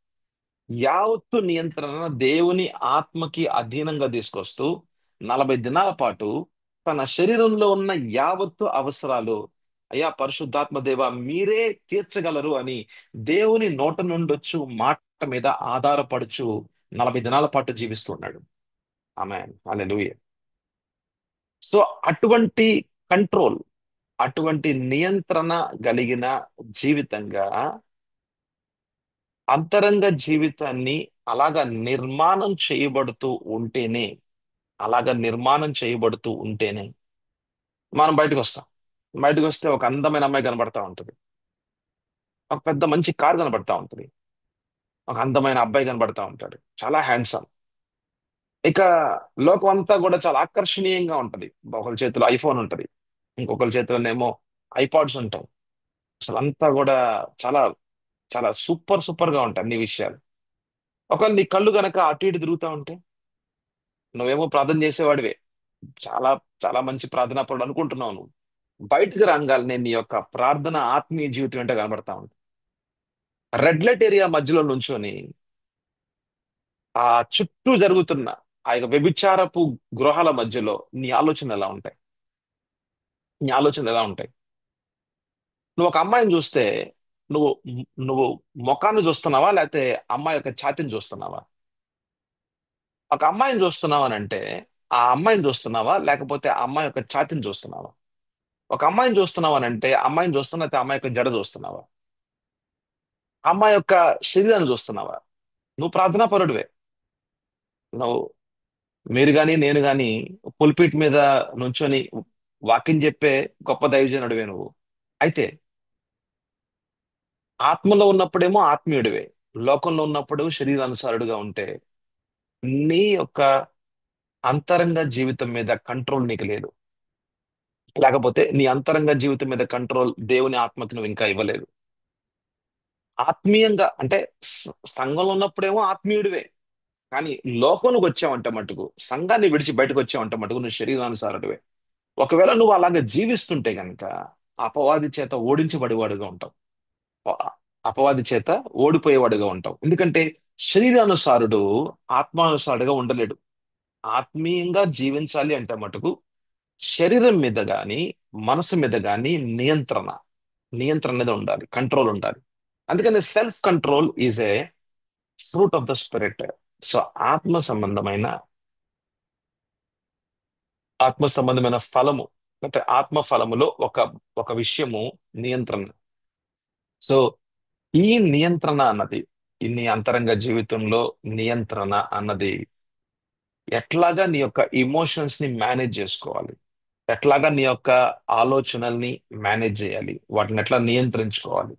యావత్తు నియంత్రణ దేవుని ఆత్మకి అధీనంగా తీసుకొస్తూ 40 దినాల పాటు తన శరీరంలో ఉన్న యావత్తు అవసరాలు, అయ్యా పరిశుద్ధాత్మ దేవ మీరే తీర్చగలరు అని దేవుని నోట నుండొచ్చు మాట మీద ఆధారపడుచు 40 దినాల పాటు జీవిస్తున్నాడు. ఆమేన్, హల్లెలూయా. సో అటువంటి కంట్రోల్, అటువంటి నియంత్రణ కలిగిన జీవితంగా, అంతరంగ జీవితాన్ని అలాగా నిర్మాణం చేయబడుతూ ఉంటేనే నిర్మాణం చేయబడుతూ ఉంటేనే మనం బయటకు వస్తాం. బయటకు వస్తే ఒక అందమైన అమ్మాయి కనబడతా ఉంటుంది, ఒక పెద్ద మంచి కార్ కనబడతా ఉంటుంది, ఒక అందమైన అబ్బాయి కనబడతా ఉంటాడు, చాలా హ్యాండ్సమ్. ఇక లోకం అంతా కూడా చాలా ఆకర్షణీయంగా ఉంటది. ఒకరి చేతిలో ఐఫోన్ ఉంటది, ఇంకొకరి చేతిలోనేమో ఐపాడ్స్ ఉంటాయి. అసలు అంతా కూడా చాలా చాలా సూపర్ సూపర్ గా ఉంటాయి అన్ని విషయాలు. ఒకవేళ నీ కళ్ళు గనక అటు ఇటు తిరుగుతా ఉంటే, నువ్వేమో ప్రార్థన చేసేవాడివే, చాలా చాలా మంచి ప్రార్థనాపరుడు అనుకుంటున్నావు నువ్వు. బయటకు రంగాలనే నీ యొక్క ప్రార్థన ఆత్మీయ జీవితం ఏంటో కనబడతా ఉంది. రెడ్ లైట్ ఏరియా మధ్యలో నుంచొని ఆ చుట్టూ జరుగుతున్న ఆ యొక్క వ్యభిచారపు గృహాల మధ్యలో నీ ఆలోచనలు ఎలా ఉంటాయి? నువ్వు ఒక అమ్మాయిని చూస్తే, నువ్వు నువ్వు ముఖాన్ని చూస్తున్నావా, లేకపోతే అమ్మాయి యొక్క ఛాతీని చూస్తున్నావా? ఒక అమ్మాయిని చూస్తున్నావు అని అంటే ఆ అమ్మాయిని చూస్తున్నావా లేకపోతే ఆ అమ్మాయి యొక్క ఛాతిని చూస్తున్నావా? ఒక అమ్మాయిని చూస్తున్నావు అని అంటే అమ్మాయిని చూస్తున్నా అయితే ఆ అమ్మాయి యొక్క జడ చూస్తున్నావా? ఆ అమ్మాయి యొక్క శరీరాన్ని చూస్తున్నావా? నువ్వు ప్రార్థనా పరుడివే. నువ్వు మీరు గాని నేను గాని పుల్పిట్ మీద నుంచొని వాక్యం చెప్పే గొప్ప దైవజనుడివే నువ్వు. అయితే ఆత్మలో ఉన్నప్పుడేమో ఆత్మీయుడివే, లోకంలో ఉన్నప్పుడు శరీరానుసారుడుగా ఉంటే నీ యొక్క అంతరంగ జీవితం మీద కంట్రోల్ నీకు లేదు. లేకపోతే నీ అంతరంగ జీవితం మీద కంట్రోల్ దేవుని ఆత్మకి నువ్వు ఇంకా ఇవ్వలేదు. ఆత్మీయంగా అంటే సంఘంలో ఉన్నప్పుడేమో ఆత్మీయుడివే, కానీ లోకంలోకి వచ్చావంటే మటుకు, సంఘాన్ని విడిచి బయటకు వచ్చావంటే మటుకు నువ్వు శరీరానుసారుడివే. ఒకవేళ నువ్వు అలాగ జీవిస్తుంటే గనక అపవాది చేత ఓడించబడేవాడుగా ఉంటావు. అ- అపవాది చేత ఓడిపోయేవాడుగా ఉంటావు. ఎందుకంటే శరీరానుసారుడు ఆత్మానుసారుడుగా ఉండలేడు. ఆత్మీయంగా జీవించాలి అంటే మటుకు శరీరం మీద గాని మనసు మీద గాని నియంత్రణ నియంత్రణ అనేది ఉండాలి, కంట్రోల్ ఉండాలి. అందుకని self control is a fruit of the spirit. So ఆత్మ సంబంధమైన ఆత్మ సంబంధమైన ఫలము, అంటే ఆత్మ ఫలములో ఒక ఒక విషయము నియంత్రణ. సో ఈ నియంత్రణ అన్నది, ఈ నీ అంతరంగ జీవితంలో నియంత్రణ అన్నది ఎట్లాగా నీ యొక్క ఇమోషన్స్ ని మేనేజ్ చేసుకోవాలి, ఎట్లాగా నీ యొక్క ఆలోచనల్ని మేనేజ్ చేయాలి, వాటిని ఎట్లా నియంత్రించుకోవాలి,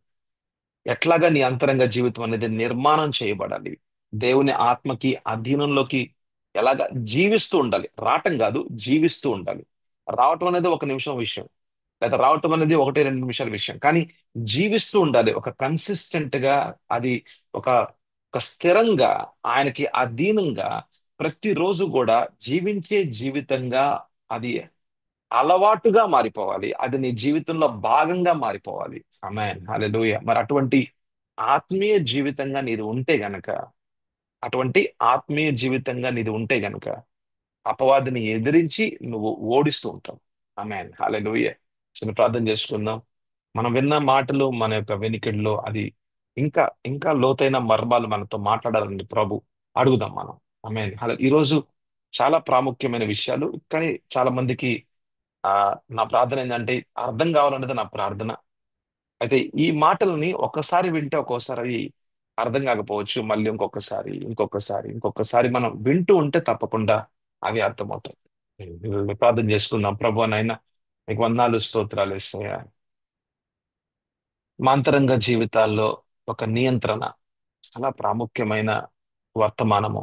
ఎట్లాగా నీ అంతరంగ జీవితం అనేది నిర్మాణం చేయబడాలి, దేవుని ఆత్మకి అధీనంలోకి ఎలాగా జీవిస్తూ ఉండాలి. రావటం కాదు, జీవిస్తూ ఉండాలి. రావటం అనేది ఒక నిమిషం విషయం, లేదా రావటం అనేది ఒకటి రెండు నిమిషాల విషయం, కానీ జీవిస్తూ ఉండాలి ఒక కన్సిస్టెంట్ గా. అది ఒక ఒక స్థిరంగా, ఆయనకి అధీనంగా ప్రతిరోజు కూడా జీవించే జీవితంగా అది అలవాటుగా మారిపోవాలి. అది నీ జీవితంలో భాగంగా మారిపోవాలి. ఆమేన్, హల్లెలూయా. మరి అటువంటి ఆత్మీయ జీవితంగా నీది ఉంటే గనక, అటువంటి ఆత్మీయ జీవితంగా నీది ఉంటే గనక అపవాదిని ఎదిరించి నువ్వు ఓడిస్తూ ఉంటావు. ఆమేన్, హల్లెలూయా. చిన్న ప్రార్థన చేసుకుందాం. మనం విన్న మాటలు మన యొక్క వెనికిడిలో అది ఇంకా ఇంకా లోతైన మర్మాలు మనతో మాట్లాడాలని ప్రభు అడుగుదాం మనం. ఆమేన్, హల్లెలూయా. ఈరోజు చాలా ప్రాముఖ్యమైన విషయాలు, కానీ చాలా మందికి ఆ నా ప్రార్థన ఏంటంటే అర్థం కావాలన్నది నా ప్రార్థన. అయితే ఈ మాటలని ఒక్కసారి వింటే ఒక్కోసారి అర్థం కాకపోవచ్చు. మళ్ళీ ఇంకొకసారి మనం వింటూ ఉంటే తప్పకుండా అవి అర్థమవుతాయి. ప్రార్థన చేసుకుందాం. ప్రభు నాయన మీకు వందనాలు, స్తోత్రాలు యేసయ్యా. మా అంతరంగ జీవితాల్లో ఒక నియంత్రణ చాలా ప్రాముఖ్యమైన వర్తమానము.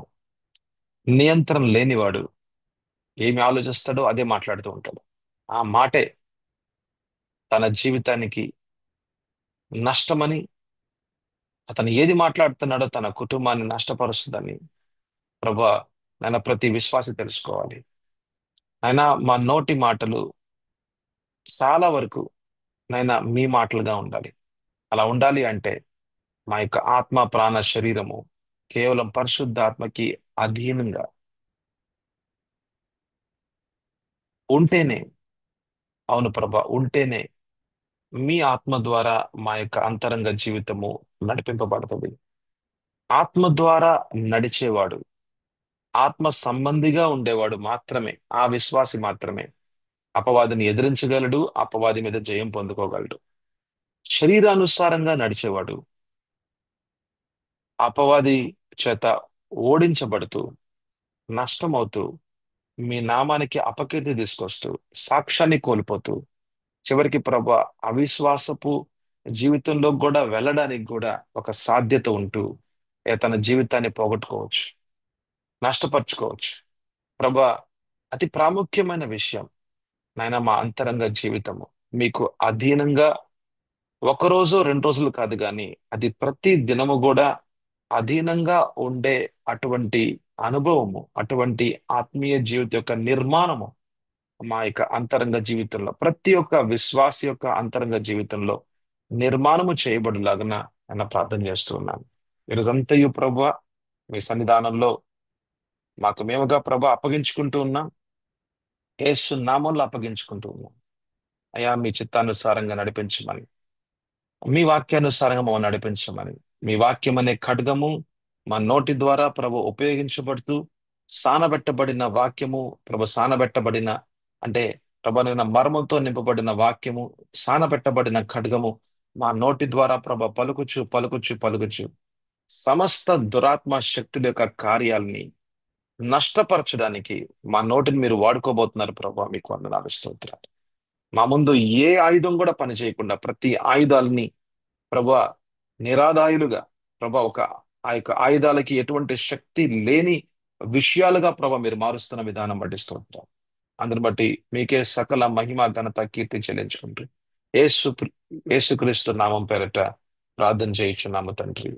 నియంత్రణ లేనివాడు ఏమి ఆలోచిస్తాడో అదే మాట్లాడుతూ ఉంటాడు. ఆ మాటే తన జీవితానికి నష్టమని, అతను ఏది మాట్లాడుతున్నాడో తన కుటుంబాన్ని నష్టపరుస్తుందని ప్రభా నాయన ప్రతి విశ్వాసి తెలుసుకోవాలి. నాయన మా నోటి మాటలు చాలా వరకు నాయన మీ మాటలుగా ఉండాలి. అలా ఉండాలి అంటే మా యొక్క ఆత్మ ప్రాణ శరీరము కేవలం పరిశుద్ధ ఆత్మకి అధీనంగా ఉంటేనే, అవును ప్రభా, ఉంటేనే మీ ఆత్మ ద్వారా మా యొక్క అంతరంగ జీవితము నడిపింపబడుతుంది. ఆత్మ ద్వారా నడిచేవాడు, ఆత్మ సంబంధిగా ఉండేవాడు మాత్రమే, ఆ విశ్వాసి మాత్రమే అపవాదిని ఎదిరించగలడు, అపవాది మీద జయం పొందుకోగలడు. శరీరానుసారంగా నడిచేవాడు అపవాది చేత ఓడించబడుతూ, నష్టమవుతూ, మీ నామానికి అపకీర్తి తీసుకొస్తూ, సాక్ష్యాన్ని కోల్పోతూ, చివరికి ప్రభా అవిశ్వాసపు జీవితంలో కూడా వెళ్ళడానికి కూడా ఒక సాధ్యత ఉంటూ తన జీవితాన్ని పోగొట్టుకోవచ్చు, నష్టపరుచుకోవచ్చు. ప్రభా అతి ప్రాముఖ్యమైన విషయం నాయన మా అంతరంగ జీవితము మీకు అధీనంగా ఒక రోజు రెండు రోజులు కాదు, కానీ అది ప్రతి దినము కూడా అధీనంగా ఉండే అటువంటి అనుభవము, అటువంటి ఆత్మీయ జీవిత యొక్క నిర్మాణము మా యొక్క అంతరంగ జీవితంలో, ప్రతి ఒక్క విశ్వాస యొక్క అంతరంగ జీవితంలో నిర్మాణము చేయబడులాగున ఆయన ప్రార్థన చేస్తూ ఉన్నాను. ఈరోజంతయు ప్రభు మీ సన్నిధానంలో మాకు మేముగా ప్రభు అప్పగించుకుంటూ ఉన్నాం. యేసు నామంలో అప్పగించుకుంటూ ఉన్నాం. అయా మీ చిత్తానుసారంగా నడిపించమని, మీ వాక్యానుసారంగా మమ్మల్ని నడిపించమని, మీ వాక్యం అనే ఖడ్గము మా నోటి ద్వారా ప్రభు ఉపయోగించబడుతూ సానబెట్టబడిన వాక్యము, ప్రభు సానబెట్టబడిన అంటే ప్రభు నేను మర్మంతో నింపబడిన వాక్యము, సానబెట్టబడిన ఖడ్గము మా నోటి ద్వారా ప్రభ పలుకుచు పలుకుచు పలుకుచు సమస్త దురాత్మ శక్తుల యొక్క కార్యాలని నష్టపరచడానికి మా నోటిని మీరు వాడుకోబోతున్నారు ప్రభా. మీకు వందనాలు, స్తోత్రాలు. మా ముందు ఏ ఆయుధం కూడా పని చేయకుండా ప్రతి ఆయుధాలని ప్రభా నిరాదాయులుగా, ప్రభా ఆ యొక్క ఆయుధాలకి ఎటువంటి శక్తి లేని విషయాలుగా ప్రభా మీరు మారుస్తున్న విధానం బట్టి స్తోత్రం. అందుని బట్టి మీకే సకల మహిమ ఘనత కీర్తి చెల్లించుకుంటూ యేసు యేసుక్రీస్తు నామం పేరట ప్రార్థన చేయించున్నాము తండ్రి.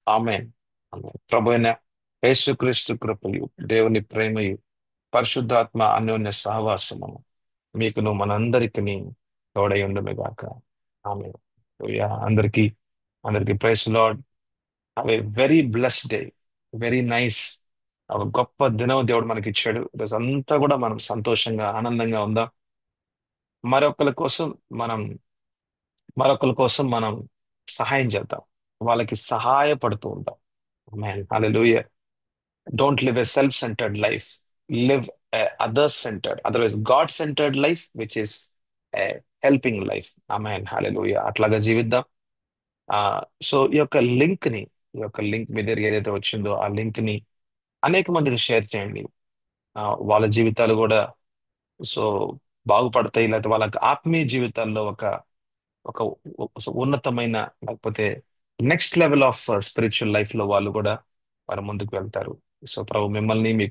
ఆమేన్. ఆమేన్. ప్రభు అయిన యేసుక్రీస్తు కృపయు, దేవుని ప్రేమయు, పరిశుద్ధాత్మ అన్యోన్య సహవాసము మీకును మనందరికీ తోడై ఉండును గాక. ఆమె అందరికి అందరికి price lord. Have a very blessed day, very nice. ఒక గొప్ప దినం దేవుడు మనకి ఇచ్చాడు. ఈరోజు అంతా కూడా మనం సంతోషంగా ఆనందంగా ఉందాం. మరొకరి కోసం మనం మరొకరి కోసం మనం సహాయం చేద్దాం. వాళ్ళకి సహాయపడుతూ ఉంటాం. హల్లెలూయా. Don't live a self-centered life. Live a other-centered, otherwise God-centered life, which is a helping life. Amen. Hallelujah. అట్లాగా జీవిద్దాం. ఆ సో ఈ యొక్క లింక్ మీ దగ్గర ఏదైతే వచ్చిందో ఆ లింక్ ని అనేక మందికి షేర్ చేయండి. వాళ్ళ జీవితాలు కూడా సో బాగుపడతాయి. లేకపోతే వాళ్ళ ఆత్మీయ జీవితాల్లో ఒక ఒక ఉన్నతమైన, లేకపోతే next level of spiritual life లో వాళ్ళు కూడా వారు ముందుకు వెళ్తారు. సో ప్రభు మిమ్మల్ని, మీ